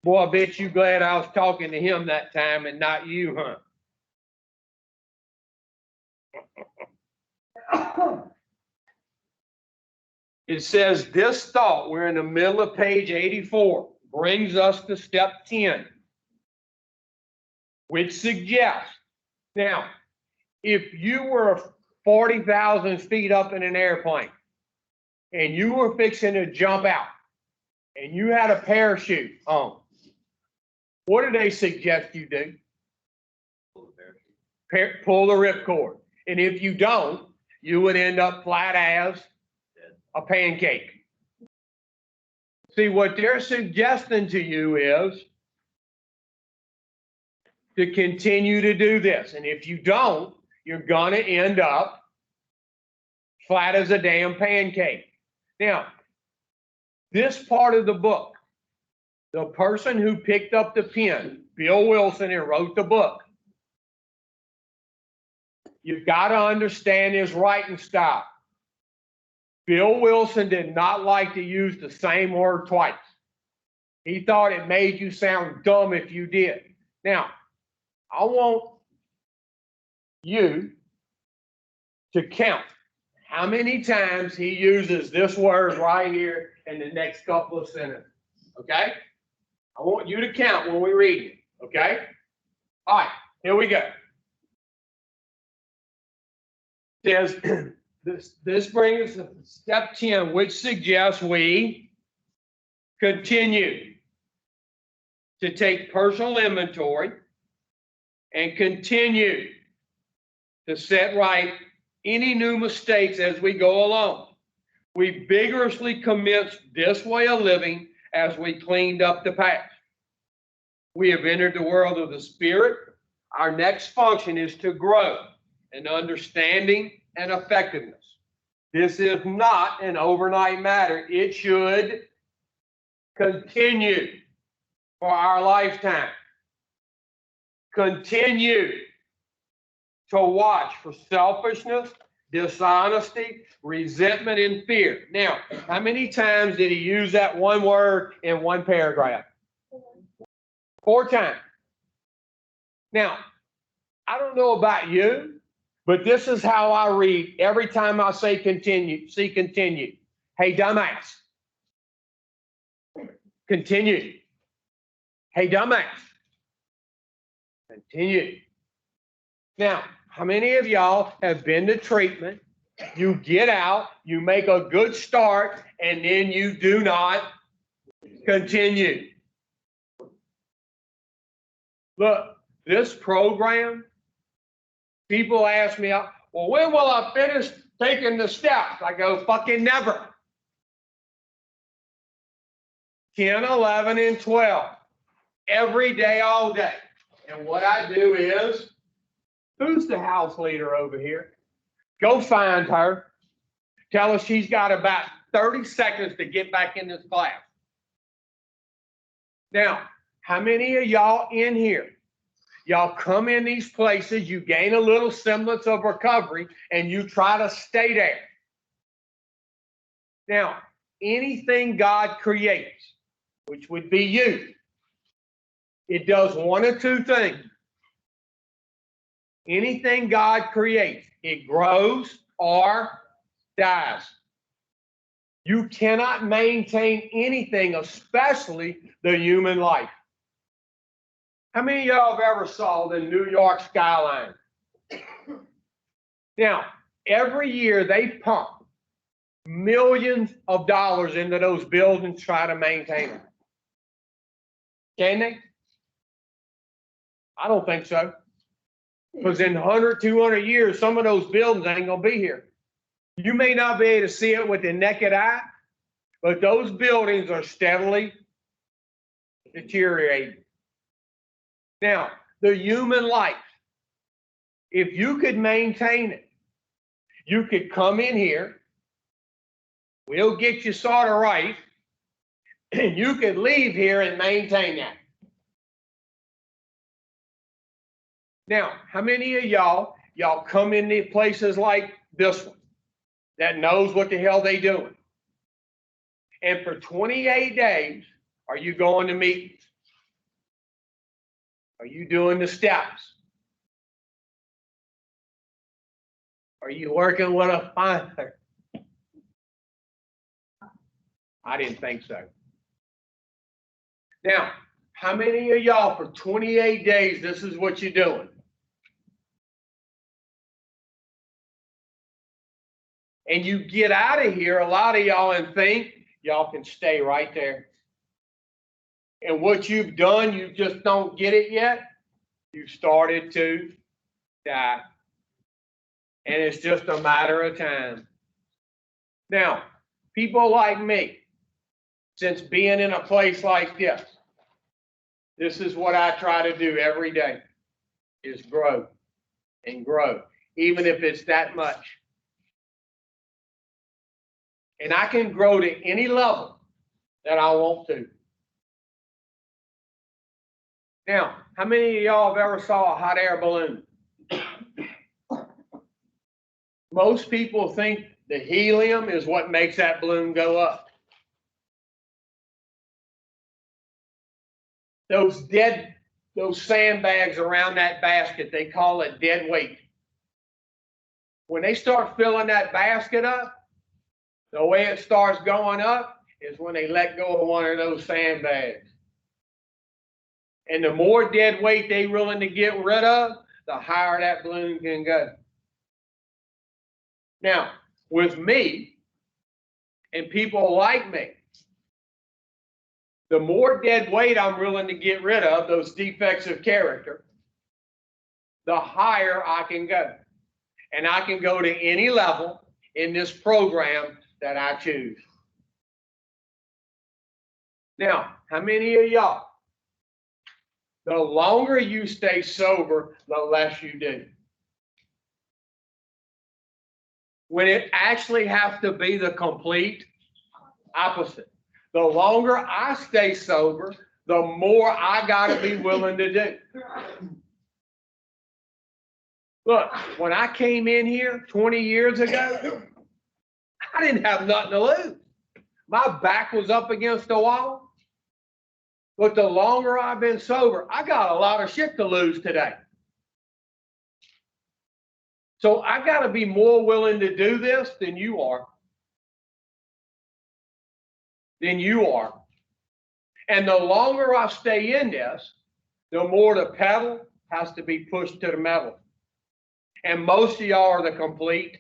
Boy, I bet you glad I was talking to him that time and not you, huh? It says this thought, we're in the middle of page 84, brings us to step 10, which suggests, now, if you were 40,000 feet up in an airplane and you were fixing to jump out and you had a parachute on, what do they suggest you do? Pull the ripcord. And if you don't, you would end up flat as a pancake. See, what they're suggesting to you is to continue to do this. And if you don't, you're going to end up flat as a damn pancake. Now, this part of the book, the person who picked up the pen, Bill Wilson, and wrote the book, you've got to understand his writing style. Bill Wilson did not like to use the same word twice. He thought it made you sound dumb if you did. Now, I want you to count how many times he uses this word right here in the next couple of sentences, okay? I want you to count when we read it, okay? All right, here we go. It says, this brings us to step 10, which suggests we continue to take personal inventory and continue to set right any new mistakes as we go along. We vigorously commenced this way of living as we cleaned up the past. We have entered the world of the Spirit. Our next function is to grow in understanding and effectiveness. This is not an overnight matter. It should continue for our lifetime. Continue to watch for selfishness, dishonesty, resentment, and fear. Now, how many times did he use that one word in one paragraph? 4 times. Now, I don't know about you, but this is how I read every time I say continue, see continue. Hey, dumbass. Continue. Hey, dumbass. Continue. Now, how many of y'all have been to treatment? You get out, you make a good start, and then you do not continue. Look, this program, people ask me, well, when will I finish taking the steps? I go, fucking never. 10, 11, and 12. Every day, all day. And what I do is, who's the house leader over here? Go find her. Tell her she's got about 30 seconds to get back in this class. Now, how many of y'all in here? Y'all come in these places, you gain a little semblance of recovery, and you try to stay there. Now, anything God creates, which would be you, it does one of two things. Anything God creates, it grows or dies. You cannot maintain anything, especially the human life. How many of y'all have ever saw the New York skyline? Now, every year they pump millions of dollars into those buildings, try to maintain them. Can they? I don't think so. Because in 100, 200 years, some of those buildings ain't gonna be here. You may not be able to see it with the naked eye, but those buildings are steadily deteriorating. Now, the human life, if you could maintain it, you could come in here, we'll get you sort of right, and you could leave here and maintain that. Now, how many of y'all come into places like this one that knows what the hell they doing? And for 28 days, are you going to meetings? Are you doing the steps? Are you working with a finder? I didn't think so. Now, how many of y'all for 28 days, this is what you're doing? And you get out of here, a lot of y'all, and think y'all can stay right there. And what you've done, you just don't get it yet. You've started to die. And it's just a matter of time. Now, people like me, since being in a place like this is what I try to do every day, is grow and grow, even if it's that much. And I can grow to any level that I want to. Now, how many of y'all have ever saw a hot air balloon? Most people think the helium is what makes that balloon go up. Those sandbags around that basket, they call it dead weight. When they start filling that basket up, the way it starts going up is when they let go of one of those sandbags. And the more dead weight they're willing to get rid of, the higher that balloon can go. Now, with me and people like me, the more dead weight I'm willing to get rid of, those defects of character, the higher I can go. And I can go to any level in this program that I choose. Now, how many of y'all, the longer you stay sober, the less you do? When it actually has to be the complete opposite. The longer I stay sober, the more I gotta be willing to do. Look, when I came in here 20 years ago, I didn't have nothing to lose. My back was up against the wall. But the longer I've been sober, I got a lot of shit to lose today. So I got to be more willing to do this than you are. And the longer I stay in this, the more the pedal has to be pushed to the metal. And most of y'all are the complete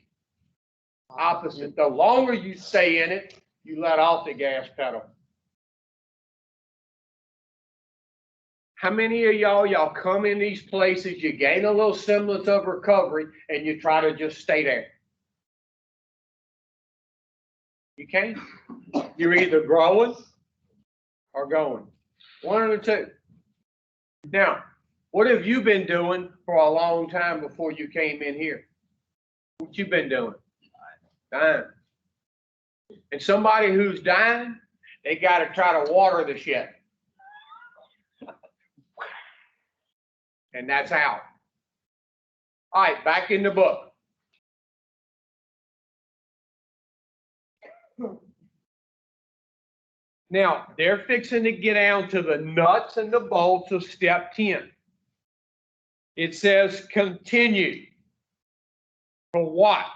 opposite. The longer you stay in it, you let off the gas pedal. How many of y'all come in these places, you gain a little semblance of recovery, and you try to just stay there? You can't. You're either growing or going. One of the two. Now, what have you been doing for a long time before you came in here? What you been doing? Dying. And somebody who's dying, they got to try to water the shit. And that's how. All right, back in the book. Now, they're fixing to get down to the nuts and the bolts of step 10. It says continue for watch,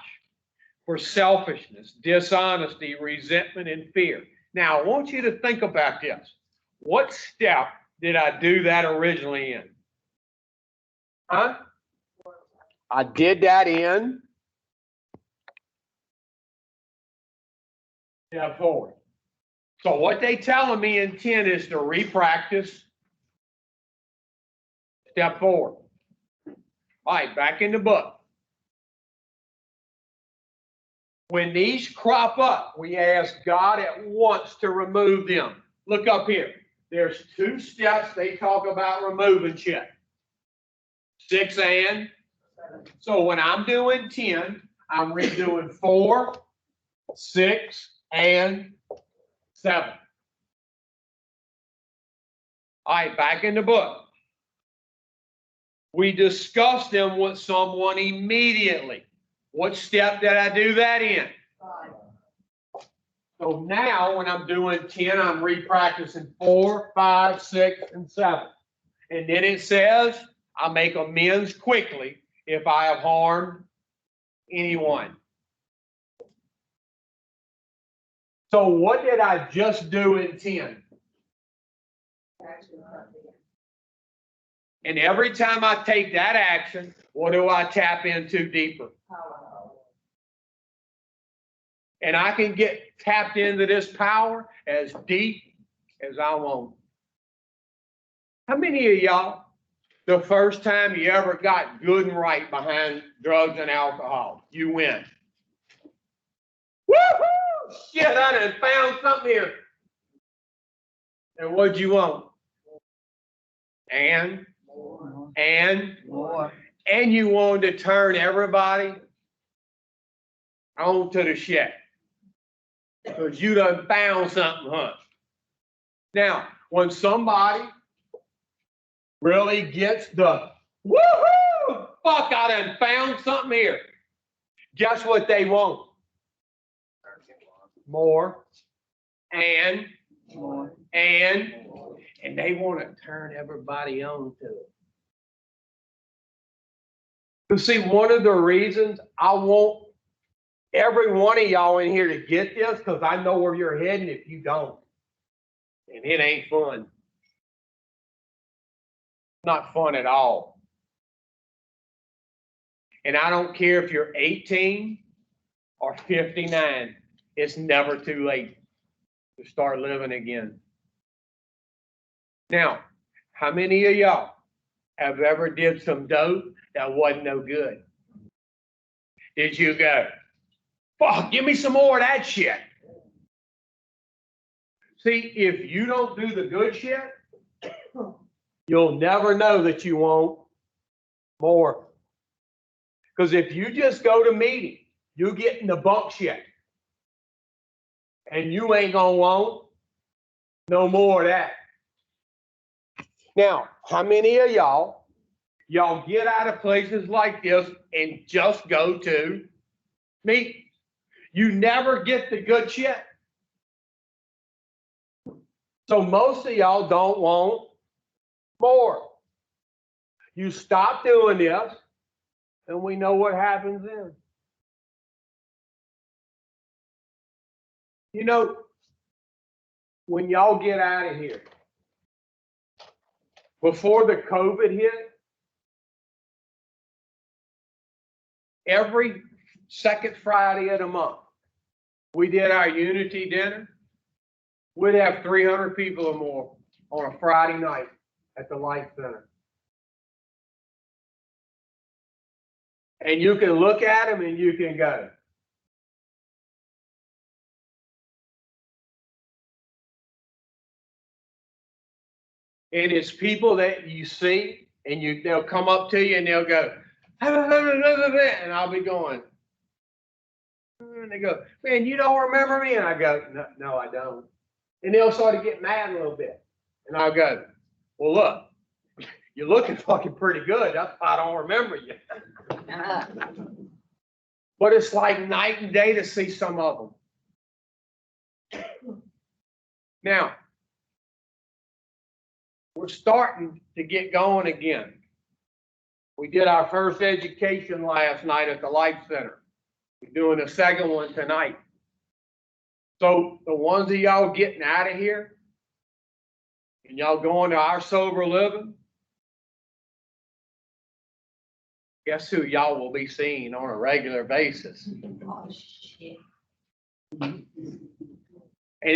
for selfishness, dishonesty, resentment, and fear. Now, I want you to think about this. What step did I do that originally in? Huh? I did that in step 4. So what they telling me in 10 is to repractice step 4. All right, back in the book. When these crop up, we ask God at once to remove them. Look up here. There's 2 steps they talk about removing shit. 6 and. So when I'm doing 10, I'm redoing 4, 6, and 7. All right, back in the book. We discuss them with someone immediately. What step did I do that in?
5.
So now when I'm doing 10, I'm repracticing 4, 5, 6, and 7. And then it says, I make amends quickly if I have harmed anyone. So what did I just do in 10? And every time I take that action, what do I tap into deeper? And I can get tapped into this power as deep as I want. How many of y'all, the first time you ever got good and right behind drugs and alcohol, you win? Woohoo! Shit, I done found something here. And what'd you want? And you wanted to turn everybody onto the shit. Because you done found something, huh? Now, when somebody really gets the woohoo, fuck, I done found something here. Guess what they want? More. And they want to turn everybody on to it. You see, one of the reasons I want every one of y'all in here to get this, because I know where you're heading if you don't. And it ain't fun. Not fun at all. And I don't care if you're 18 or 59, it's never too late to start living again. Now, how many of y'all have ever did some dope that wasn't no good? Did you go, fuck, give me some more of that shit? See, if you don't do the good shit, you'll never know that you want more. Because if you just go to meeting, you get in the bunk shit. And you ain't gonna want no more of that. Now, how many of y'all get out of places like this and just go to meetings? You never get the good shit. So most of y'all don't want more. You stop doing this, and we know what happens then. You know, when y'all get out of here, before the COVID hit, every second Friday of the month, we did our unity dinner. We'd have 300 people or more on a Friday night at the Light Center. And you can look at them and you can go, and it's people that you see, and they'll come up to you and they'll go, and I'll be going, and they go, man, you don't remember me? And I go, no, I don't. And they'll sort of get mad a little bit. And I'll go, well, look, you're looking fucking pretty good. That's why I don't remember you. But it's like night and day to see some of them. Now, we're starting to get going again. We did our first education last night at the Life Center. We're doing a second one tonight. So the ones of y'all getting out of here and y'all going to our sober living, guess who y'all will be seeing on a regular basis?
Oh, shit.
And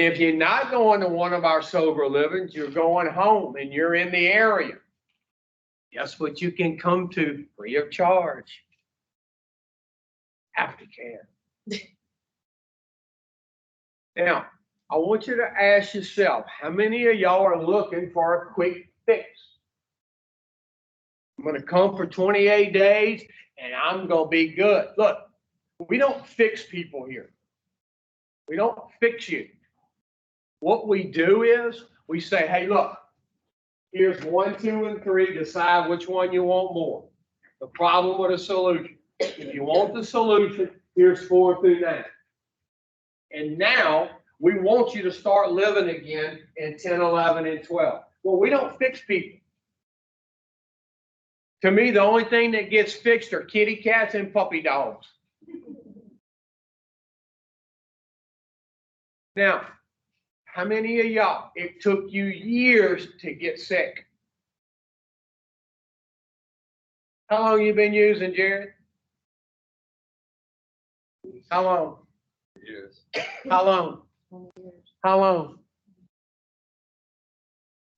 if you're not going to one of our sober livings, you're going home and you're in the area. Guess what you can come to free of charge? Aftercare. Now, I want you to ask yourself, how many of y'all are looking for a quick fix? I'm gonna come for 28 days and I'm gonna be good. Look, we don't fix people here. We don't fix you. What we do is we say, hey, look, here's 1, 2, and 3. Decide which one you want more. The problem or the solution. If you want the solution, here's 4 through 9. And now we want you to start living again in 10, 11, and 12. Well, we don't fix people. To me, the only thing that gets fixed are kitty cats and puppy dogs. Now, how many of y'all, it took you years to get sick? How long you been using, Jared? How long?
Years.
How long? How long?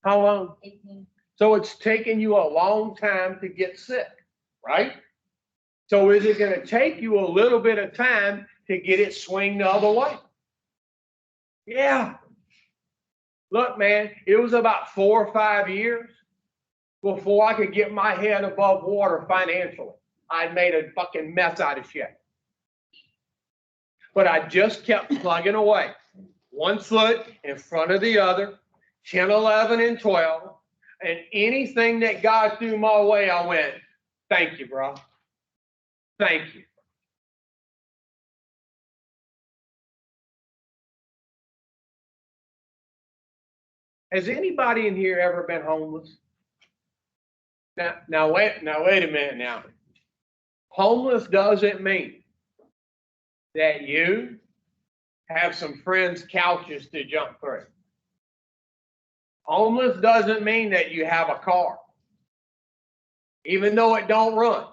How long?
18.
So it's taken you a long time to get sick, right? So is it going to take you a little bit of time to get it swing the other way? Yeah. Look, man, it was about 4 or 5 years before I could get my head above water financially. I made a fucking mess out of shit. But I just kept plugging away. 1 foot in front of the other, 10, 11, and 12. And anything that God threw my way, I went, thank you, bro. Thank you. Has anybody in here ever been homeless? Now wait a minute now. Homeless doesn't mean that you have some friends' couches to jump through. Homeless doesn't mean that you have a car, even though it don't run.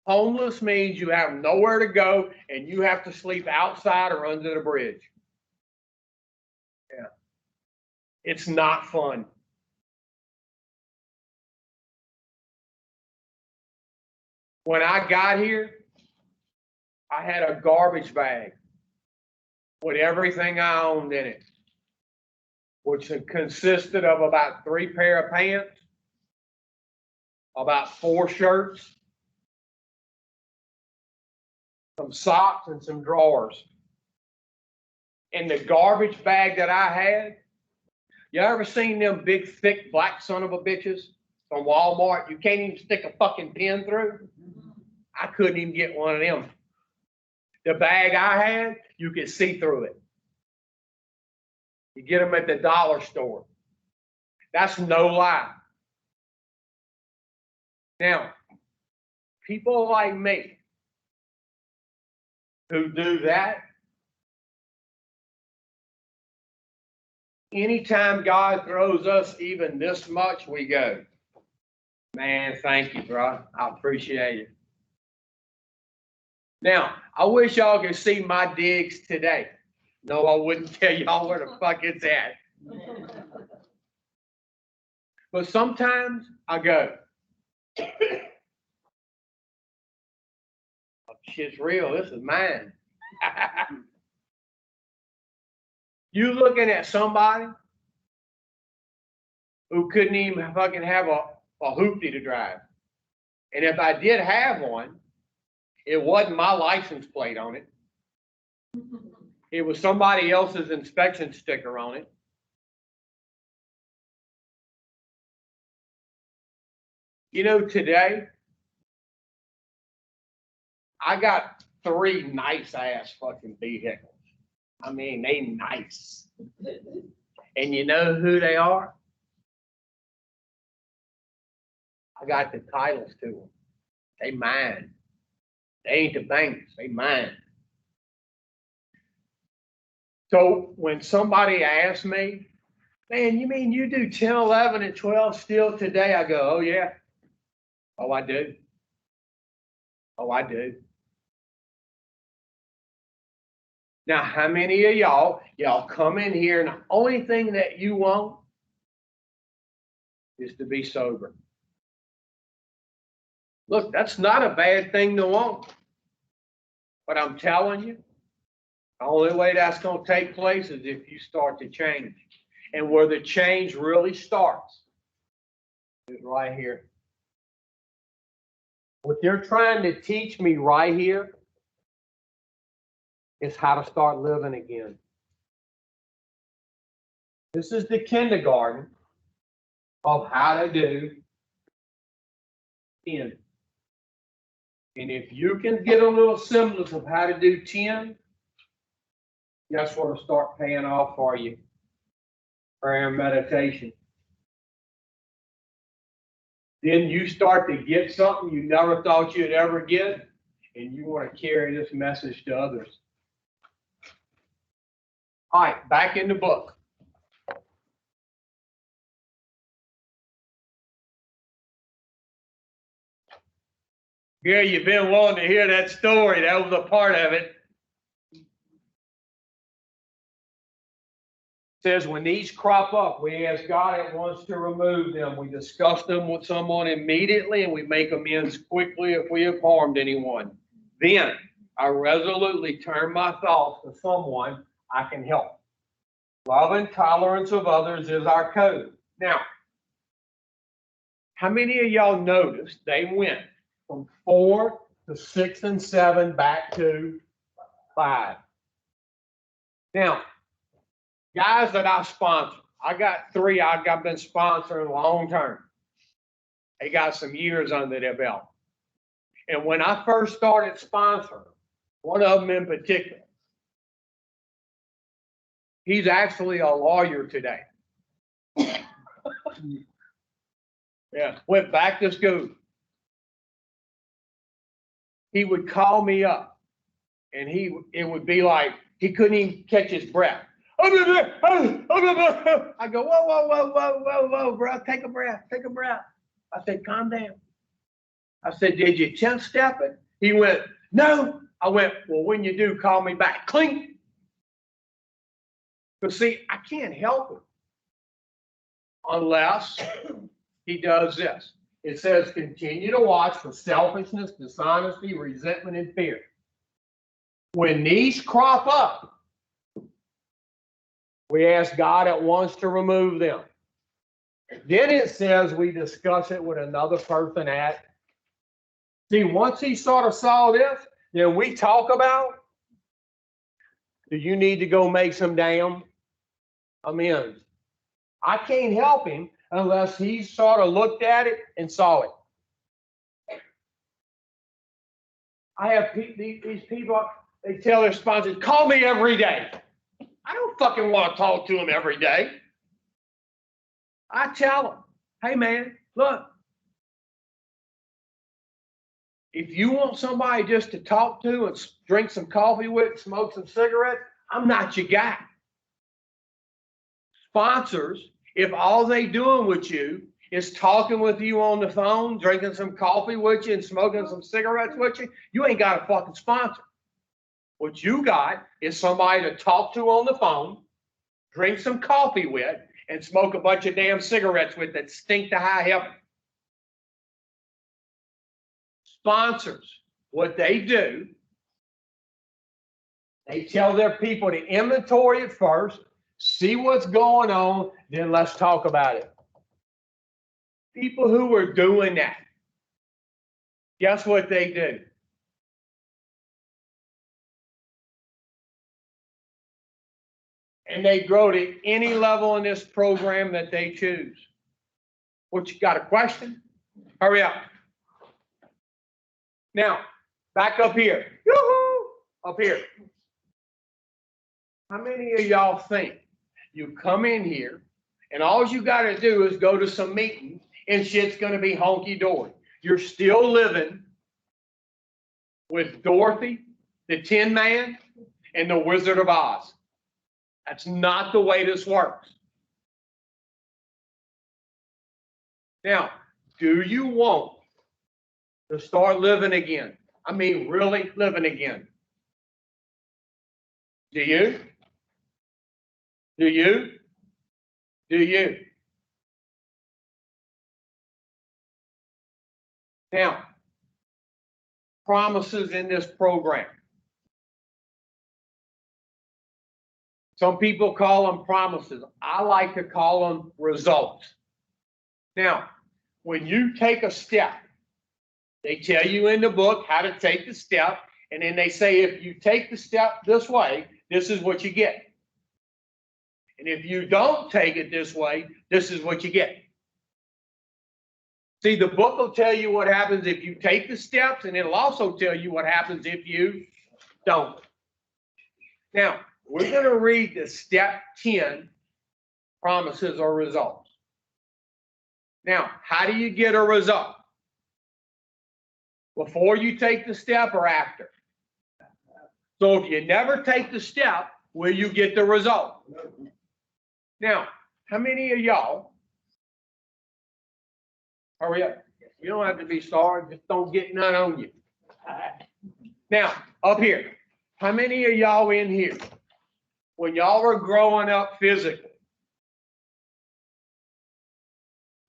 Homeless means you have nowhere to go and you have to sleep outside or under the bridge. Yeah. It's not fun. When I got here, I had a garbage bag with everything I owned in it, which consisted of about 3 pair of pants, about 4 shirts, some socks, and some drawers. In the garbage bag that I had, you ever seen them big, thick, black son of a bitches from Walmart? You can't even stick a fucking pin through. I couldn't even get one of them. The bag I had, you could see through it. You get them at the dollar store. That's no lie. Now, people like me who do that, anytime God throws us even this much, we go, man, thank you, bro. I appreciate it. Now, I wish y'all could see my digs today. No, I wouldn't tell y'all where the fuck it's at. But sometimes I go, oh, shit's real. This is mine. You looking at somebody who couldn't even fucking have a hoopty to drive. And if I did have one, it wasn't my license plate on it. It was somebody else's inspection sticker on it. You know, today, I got 3 nice ass fucking vehicles. I mean, they nice. And you know who they are? I got the titles to them. They mine. They ain't the banks, they mine. So when somebody asks me, man, you mean you do 10, 11, and 12 still today? I go, oh yeah. Oh, I do. Oh, I do. Now, how many of y'all come in here and the only thing that you want is to be sober? Look, that's not a bad thing to want. But I'm telling you, the only way that's going to take place is if you start to change. And where the change really starts is right here. What they're trying to teach me right here is how to start living again. This is the kindergarten of how to do 10. And if you can get a little semblance of how to do 10, guess what will start paying off for you? Prayer and meditation. Then you start to get something you never thought you'd ever get, and you want to carry this message to others. All right, back in the book. Yeah, you've been wanting to hear that story. That was a part of it. It says when these crop up, we ask God at once to remove them. We discuss them with someone immediately, and we make amends quickly if we have harmed anyone. Then I resolutely turn my thoughts to someone I can help. Love and tolerance of others is our code. Now, how many of y'all noticed they went from 4 to 6 and 7 back to 5? Now, guys that I sponsor, I got 3 I've been sponsoring long term. They got some years under their belt. And when I first started sponsoring, one of them in particular, he's actually a lawyer today. Yeah, went back to school. He would call me up, and it would be like he couldn't even catch his breath. I go, whoa, bro, take a breath. I said, calm down. I said, did you 10 step it? He went, no. I went, well, when you do, call me back. Clink. But see, I can't help it unless he does this. It says, continue to watch for selfishness, dishonesty, resentment, and fear. When these crop up, we ask God at once to remove them. Then it says we discuss it with another person at. See, once he sort of saw this, then we talk about, do you need to go make some damn amends? I can't help him unless he sort of looked at it and saw it. I have these people, they tell their sponsors, call me every day. I don't fucking want to talk to them every day. I tell them, hey man, look, if you want somebody just to talk to and drink some coffee with, smoke some cigarettes, I'm not your guy. Sponsors, if all they doing with you is talking with you on the phone, drinking some coffee with you and smoking some cigarettes with you, you ain't got a fucking sponsor. What you got is somebody to talk to on the phone, drink some coffee with, and smoke a bunch of damn cigarettes with that stink to high heaven. Sponsors, what they do, they tell their people to inventory it first, see what's going on, then let's talk about it. People who are doing that, guess what they do? And they grow to any level in this program that they choose. What, you got a question? Hurry up. Now, back up here. Yoo-hoo! Up here. How many of y'all think you come in here and all you gotta do is go to some meeting and shit's gonna be honky-dory? You're still living with Dorothy, the Tin Man, and the Wizard of Oz. That's not the way this works. Now, do you want to start living again? I mean, really living again? Do you? Do you? Do you? Now, promises in this program. Some people call them promises. I like to call them results. Now, when you take a step, they tell you in the book how to take the step, and then they say if you take the step this way, this is what you get. And if you don't take it this way, this is what you get. See, the book will tell you what happens if you take the steps, and it'll also tell you what happens if you don't. Now, we're going to read the step 10 promises or results. Now, how do you get a result? Before you take the step or after? So if you never take the step, will you get the result? Now, how many of y'all, hurry up, you don't have to be sorry, just don't get none on you. Now, up here, how many of y'all in here, when y'all were growing up physically,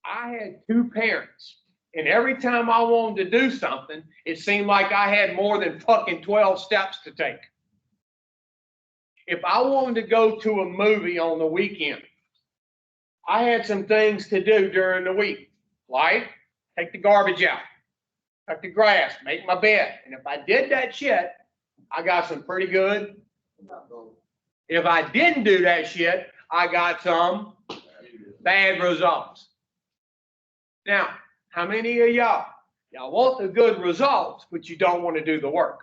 I had two parents, and every time I wanted to do something, it seemed like I had more than fucking 12 steps to take. If I wanted to go to a movie on the weekend, I had some things to do during the week, like take the garbage out, cut the grass, make my bed. And if I did that shit, I got some pretty good. If I didn't do that shit, I got some bad results. Now, how many of y'all want the good results, but you don't want to do the work?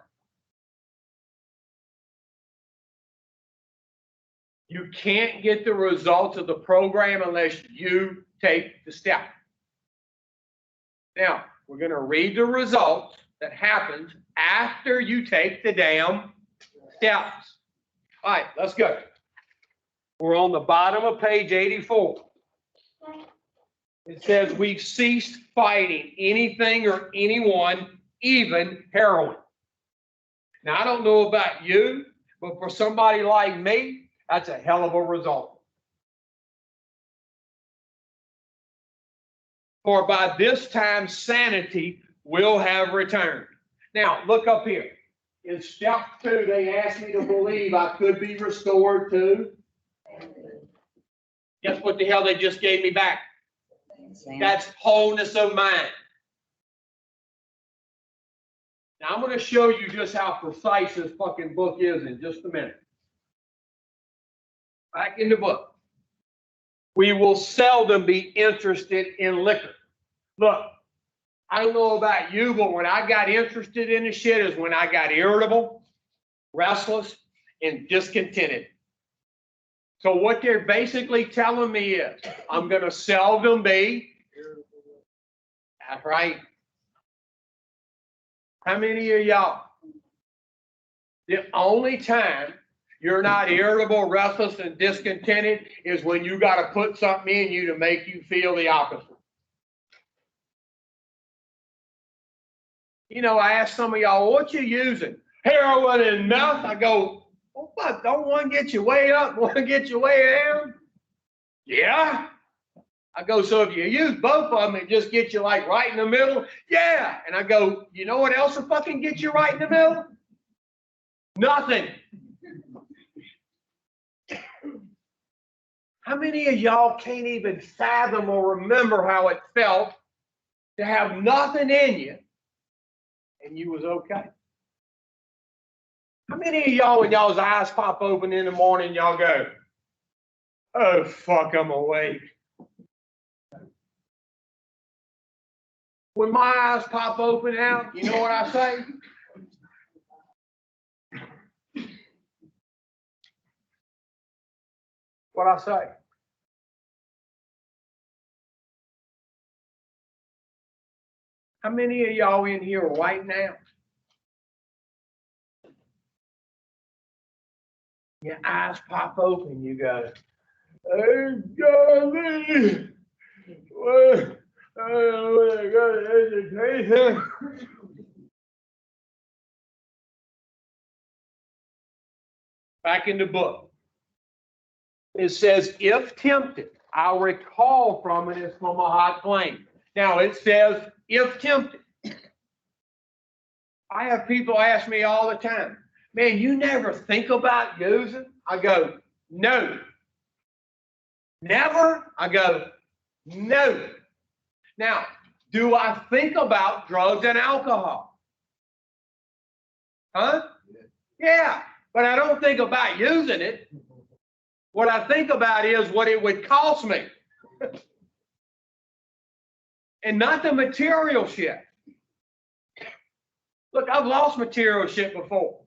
You can't get the results of the program unless you take the step. Now, we're going to read the results that happens after you take the damn steps. All right, let's go. We're on the bottom of page 84. It says we've ceased fighting anything or anyone, even heroin. Now, I don't know about you, but for somebody like me, that's a hell of a result. For by this time, sanity will have returned. Now, look up here. In step 2, they asked me to believe I could be restored to. Guess what the hell they just gave me back? That's wholeness of mind. Now, I'm going to show you just how precise this fucking book is in just a minute. Back in the book. We will seldom be interested in liquor. Look, I don't know about you, but when I got interested in the shit is when I got irritable, restless, and discontented. So what they're basically telling me is, I'm going to seldom be. That's right. How many of y'all? The only time you're not irritable, restless, and discontented is when you got to put something in you to make you feel the opposite. You know, I asked some of y'all, what you using? Heroin and meth? I go, oh, fuck, don't one get you way up, one get you way down? Yeah. I go, so if you use both of them, it just gets you like right in the middle? Yeah. And I go, you know what else will fucking get you right in the middle? Nothing. How many of y'all can't even fathom or remember how it felt to have nothing in you and you was okay? How many of y'all, when y'all's eyes pop open in the morning, y'all go, oh, fuck, I'm awake? When my eyes pop open out, you know what I say? What I say? How many of y'all in here right now? Your eyes pop open, you go, hey, golly, well, I got education. Back in the book. It says, if tempted, I'll recall from it as from a hot flame. Now it says, if tempted. I have people ask me all the time, man, you never think about using? I go, no. Never? I go, no. Now, do I think about drugs and alcohol? Huh? Yeah, but I don't think about using it. What I think about is what it would cost me. And not the material shit. Look, I've lost material shit before.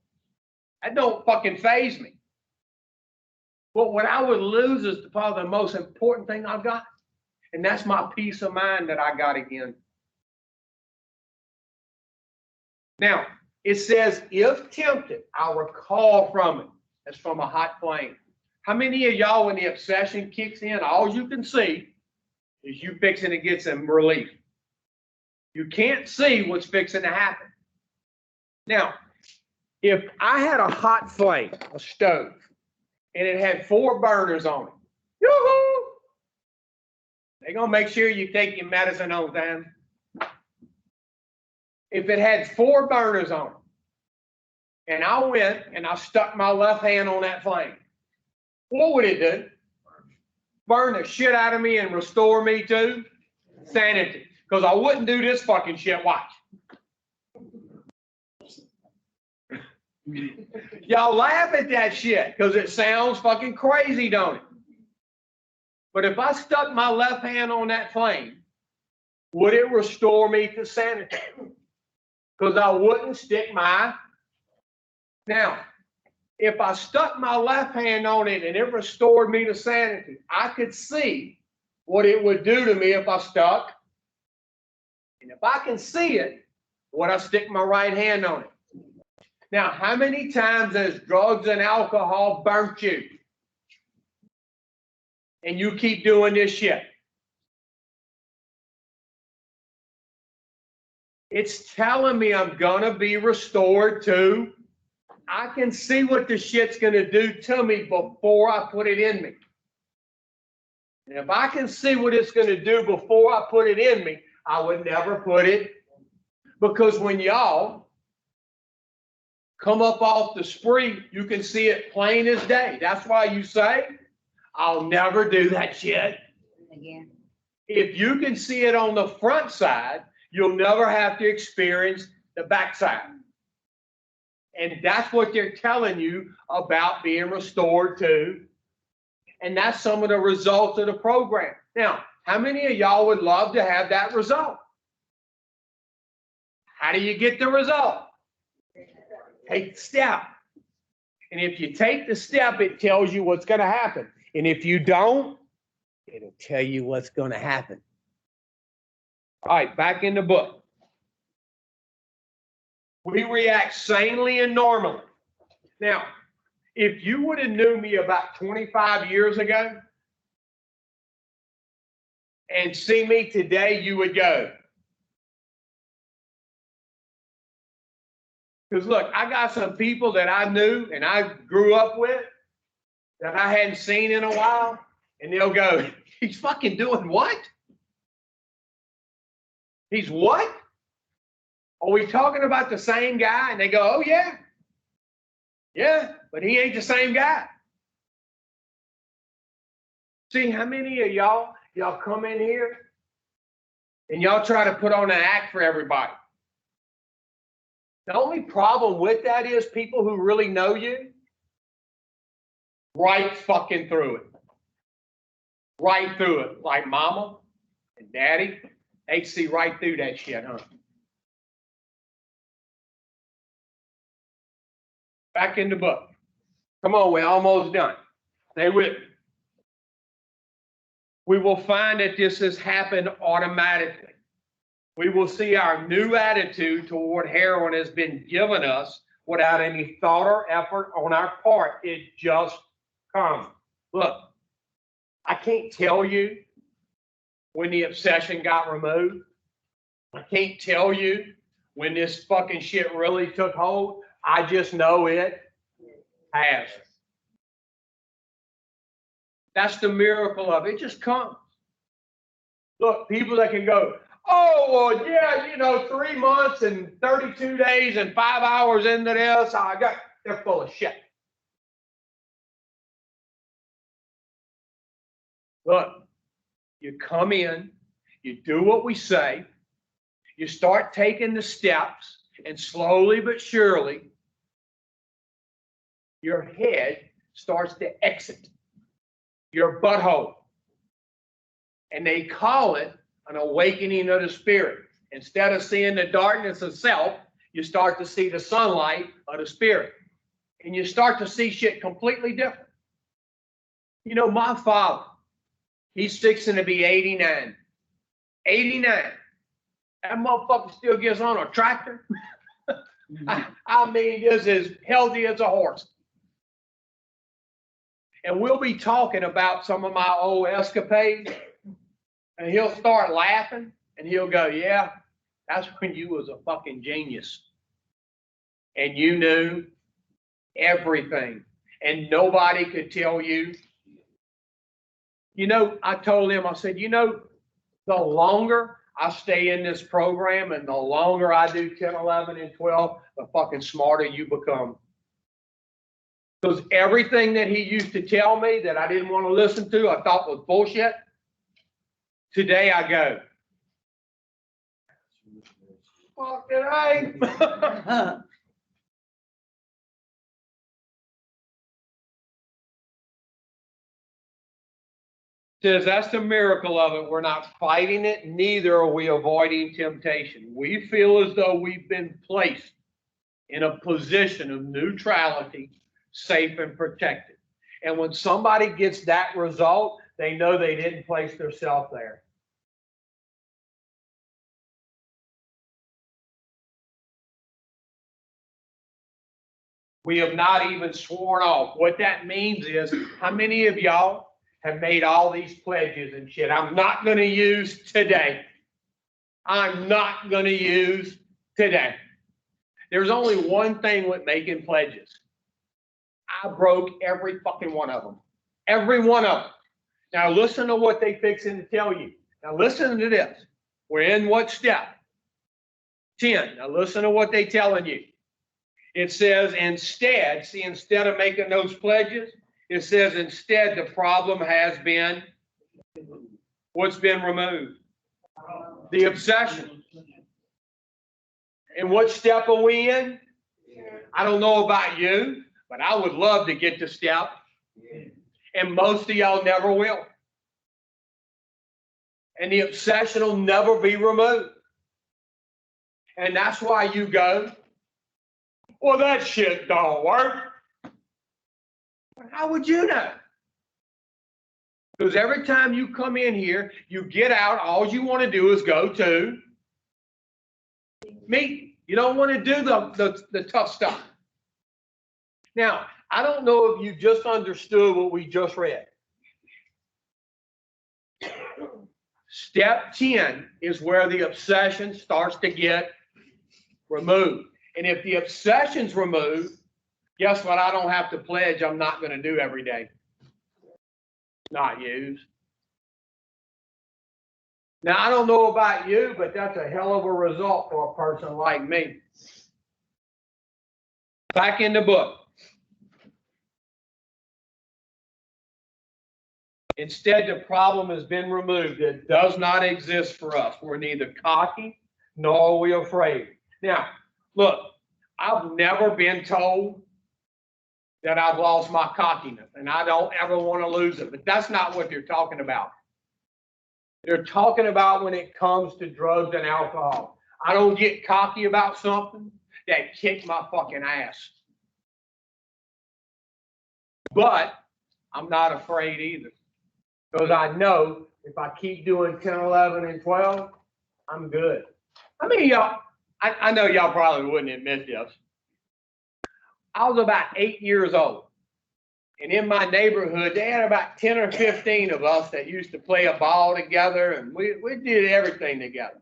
That don't fucking faze me. But what I would lose is probably the most important thing I've got. And that's my peace of mind that I got again. Now, it says, if tempted, I'll recall from it as from a hot flame. How many of y'all, when the obsession kicks in, all you can see is you fixing to get some relief? You can't see what's fixing to happen. Now, if I had a hot flame, a stove, and it had 4 burners on it, yoo-hoo! They're going to make sure you take your medicine on time. If it had 4 burners on it, and I went and I stuck my left hand on that flame, what would it do? Burn the shit out of me and restore me to sanity. Because I wouldn't do this fucking shit. Watch. Y'all laugh at that shit because it sounds fucking crazy, don't it? But if I stuck my left hand on that flame, would it restore me to sanity? Because I wouldn't stick my... Now, if I stuck my left hand on it and it restored me to sanity, I could see what it would do to me if I stuck. And if I can see it, would I stick my right hand on it? Now, how many times has drugs and alcohol burnt you? And you keep doing this shit? It's telling me I'm gonna be restored to. I can see what the shit's gonna do to me before I put it in me. And if I can see what it's gonna do before I put it in me, I would never put it. Because when y'all come up off the spree, you can see it plain as day. That's why you say, I'll never do that shit
Again.
If you can see it on the front side, you'll never have to experience the backside. And that's what they're telling you about being restored to. And that's some of the results of the program. Now, how many of y'all would love to have that result? How do you get the result? Take the step. And if you take the step, it tells you what's going to happen. And if you don't, it'll tell you what's going to happen. All right, back in the book. We react sanely and normally. Now, if you would have knew me about 25 years ago and see me today, you would go. Because look, I got some people that I knew and I grew up with that I hadn't seen in a while, and they'll go, he's fucking doing what? He's what? Are we talking about the same guy? And they go, oh yeah. Yeah, but he ain't the same guy. See, how many of y'all come in here and y'all try to put on an act for everybody? The only problem with that is people who really know you, right fucking through it. Right through it. Like mama and daddy, they see right through that shit, huh? Back in the book. Come on, we're almost done. Stay with me. we will find that this has happened automatically. We will see our new attitude toward heroin has been given us without any thought or effort on our part. It just comes. Look, I can't tell you when the obsession got removed. I can't tell you when this fucking shit really took hold. I just know it has. That's the miracle of it. It just comes. Look, people that can go, oh, well, yeah, 3 months and 32 days and 5 hours into this, they're full of shit. Look, you come in, you do what we say, you start taking the steps, and slowly but surely, your head starts to exit your butthole. And they call it an awakening of the spirit. Instead of seeing the darkness of self, you start to see the sunlight of the spirit. And you start to see shit completely different. My father, he's fixing to be 89. 89. That motherfucker still gets on a tractor. I mean, just as healthy as a horse. And we'll be talking about some of my old escapades. And he'll start laughing and he'll go, yeah, that's when you was a fucking genius. And you knew everything. And nobody could tell you. I told him, I said, the longer I stay in this program and the longer I do 10, 11, and 12, the fucking smarter you become. Because everything that he used to tell me that I didn't want to listen to, I thought was bullshit. Today I go, fucking A. Says that's the miracle of it. We're not fighting it, neither are we avoiding temptation. We feel as though we've been placed in a position of neutrality, safe and protected. And when somebody gets that result, they know they didn't place themselves there. We have not even sworn off. What that means is, how many of y'all have made all these pledges and shit? I'm not going to use today. I'm not going to use today. There's only one thing with making pledges. I broke every fucking one of them. Every one of them. Now listen to what they fixing to tell you. Now listen to this. We're in what step? 10. Now listen to what they telling you. It says instead, see, instead of making those pledges, it says instead the problem has been, what's been removed? The obsession. And what step are we in? I don't know about you, but I would love to get to step. And most of y'all never will. And the obsession will never be removed. And that's why you go, well, that shit don't work. How would you know? Because every time you come in here, you get out, all you want to do is go to meet. You don't want to do the tough stuff. Now, I don't know if you just understood what we just read. Step 10 is where the obsession starts to get removed. And if the obsession's removed, guess what? I don't have to pledge I'm not going to do every day. Not use. Now, I don't know about you, but that's a hell of a result for a person like me. Back in the book. Instead, the problem has been removed. It does not exist for us. We're neither cocky nor are we afraid. Now, look, I've never been told that I've lost my cockiness, and I don't ever want to lose it. But that's not what they're talking about. They're talking about when it comes to drugs and alcohol. I don't get cocky about something that kicked my fucking ass. But I'm not afraid either, because I know if I keep doing 10, 11, and 12, I'm good. I mean, y'all, I know y'all probably wouldn't admit this. I was about 8 years old. And in my neighborhood, they had about 10 or 15 of us that used to play a ball together, and we did everything together.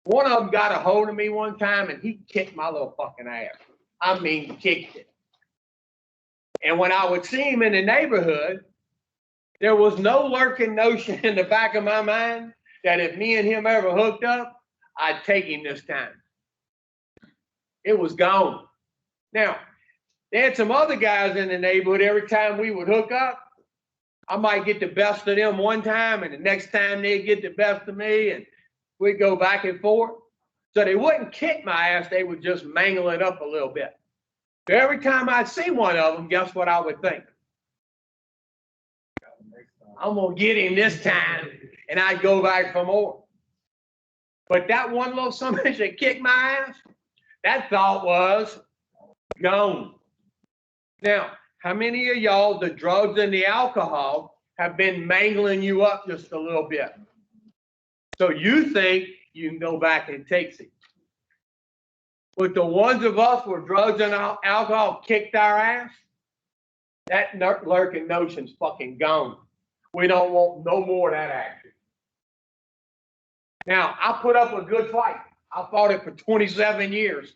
One of them got a hold of me one time, and he kicked my little fucking ass. I mean, kicked it. And when I would see him in the neighborhood, there was no lurking notion in the back of my mind that if me and him ever hooked up, I'd take him this time. It was gone. Now, they had some other guys in the neighborhood. Every time we would hook up, I might get the best of them one time, and the next time they'd get the best of me, and we'd go back and forth. So they wouldn't kick my ass, they would just mangle it up a little bit. So every time I'd see one of them, guess what I would think? I'm gonna get him this time, and I'd go back for more. But that one little somebody that kicked my ass, that thought was gone. Now, how many of y'all, the drugs and the alcohol have been mangling you up just a little bit? So you think you can go back and take it. But the ones of us where drugs and alcohol kicked our ass, that lurking notion's fucking gone. We don't want no more of that action. Now, I put up a good fight. I fought it for 27 years.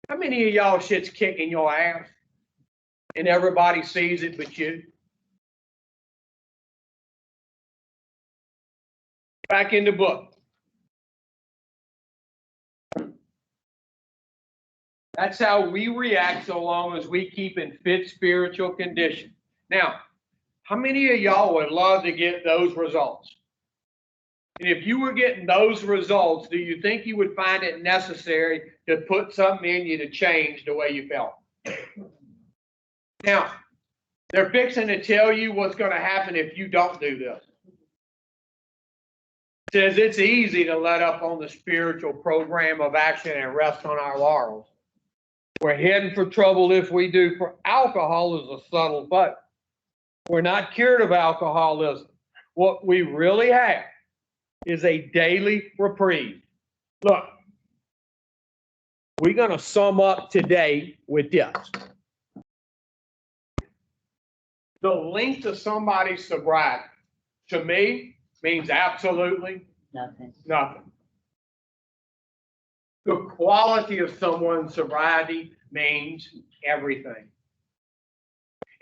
How many of y'all shit's kicking your ass and everybody sees it but you? Back in the book. That's how we react so long as we keep in fit spiritual condition. Now, how many of y'all would love to get those results? And if you were getting those results, do you think you would find it necessary to put something in you to change the way you felt? Now, they're fixing to tell you what's going to happen if you don't do this. It says it's easy to let up on the spiritual program of action and rest on our laurels. We're heading for trouble if we do, for alcohol is a subtle foe. We're not cured of alcoholism. What we really have is a daily reprieve. Look, we're going to sum up today with this. The length of somebody's sobriety, to me, means absolutely
Nothing.
nothing. The quality of someone's sobriety means everything.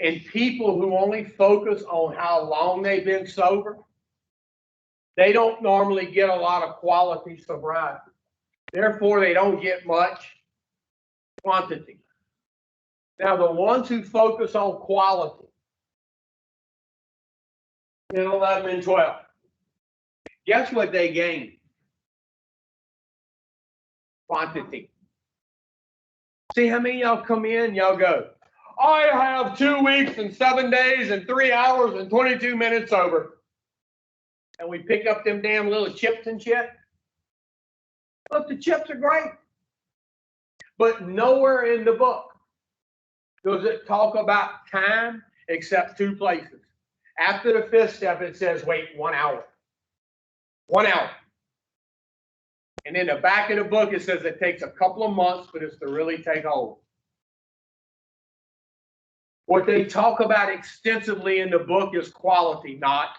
And people who only focus on how long they've been sober, they don't normally get a lot of quality sobriety. Therefore, they don't get much quantity. Now, the ones who focus on quality, 10, 11, and 12, guess what they gain? Quantity. See how many of y'all come in, y'all go, I have 2 weeks and 7 days and 3 hours and 22 minutes sober. And we pick up them damn little chips and shit. Look, the chips are great. But nowhere in the book does it talk about time except 2 places. After the 5th step, it says, wait 1 hour. 1 hour. And in the back of the book, it says it takes a couple of months for this to really take hold. What they talk about extensively in the book is quality, not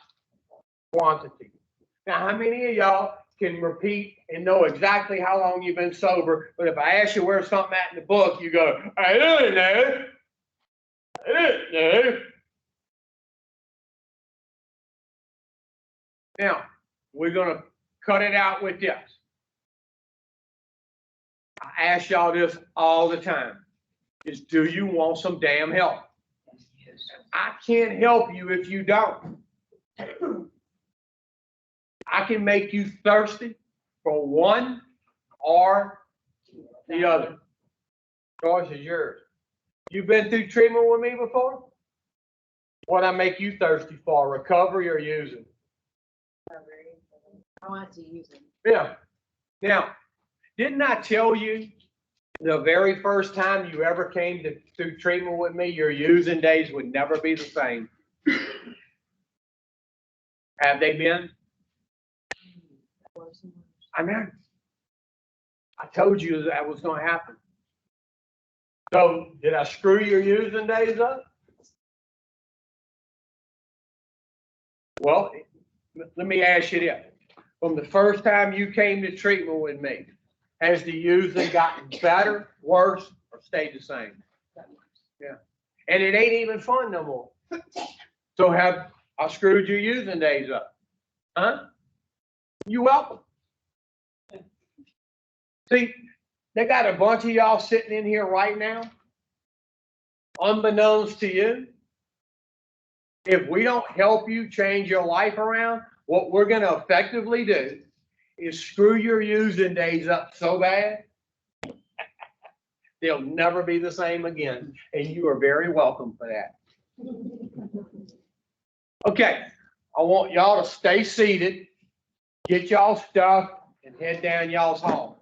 quantity. Now, how many of y'all can repeat and know exactly how long you've been sober, but if I ask you where's something at in the book, you go, I don't know. I don't know. Now, we're going to cut it out with this. I ask y'all this all the time, is do you want some damn help? I can't help you if you don't. I can make you thirsty for one or the other. Choice is yours. You've been through treatment with me before? What I make you thirsty for, recovery or using?
I want to use it.
Yeah. Now, didn't I tell you the very first time you ever came through treatment with me, your using days would never be the same? Have they been? I know. I told you that was gonna happen. So did I screw your using days up? Well, let me ask you this. From the first time you came to treatment with me, has the using gotten better, worse, or stayed the same? Yeah. And it ain't even fun no more. So have I screwed your using days up? Huh? You welcome. See, they got a bunch of y'all sitting in here right now, unbeknownst to you. If we don't help you change your life around, what we're gonna effectively do is screw your using days up so bad, they'll never be the same again, and you are very welcome for that. Okay, I want y'all to stay seated, get y'all stuff, and head down y'all's hall.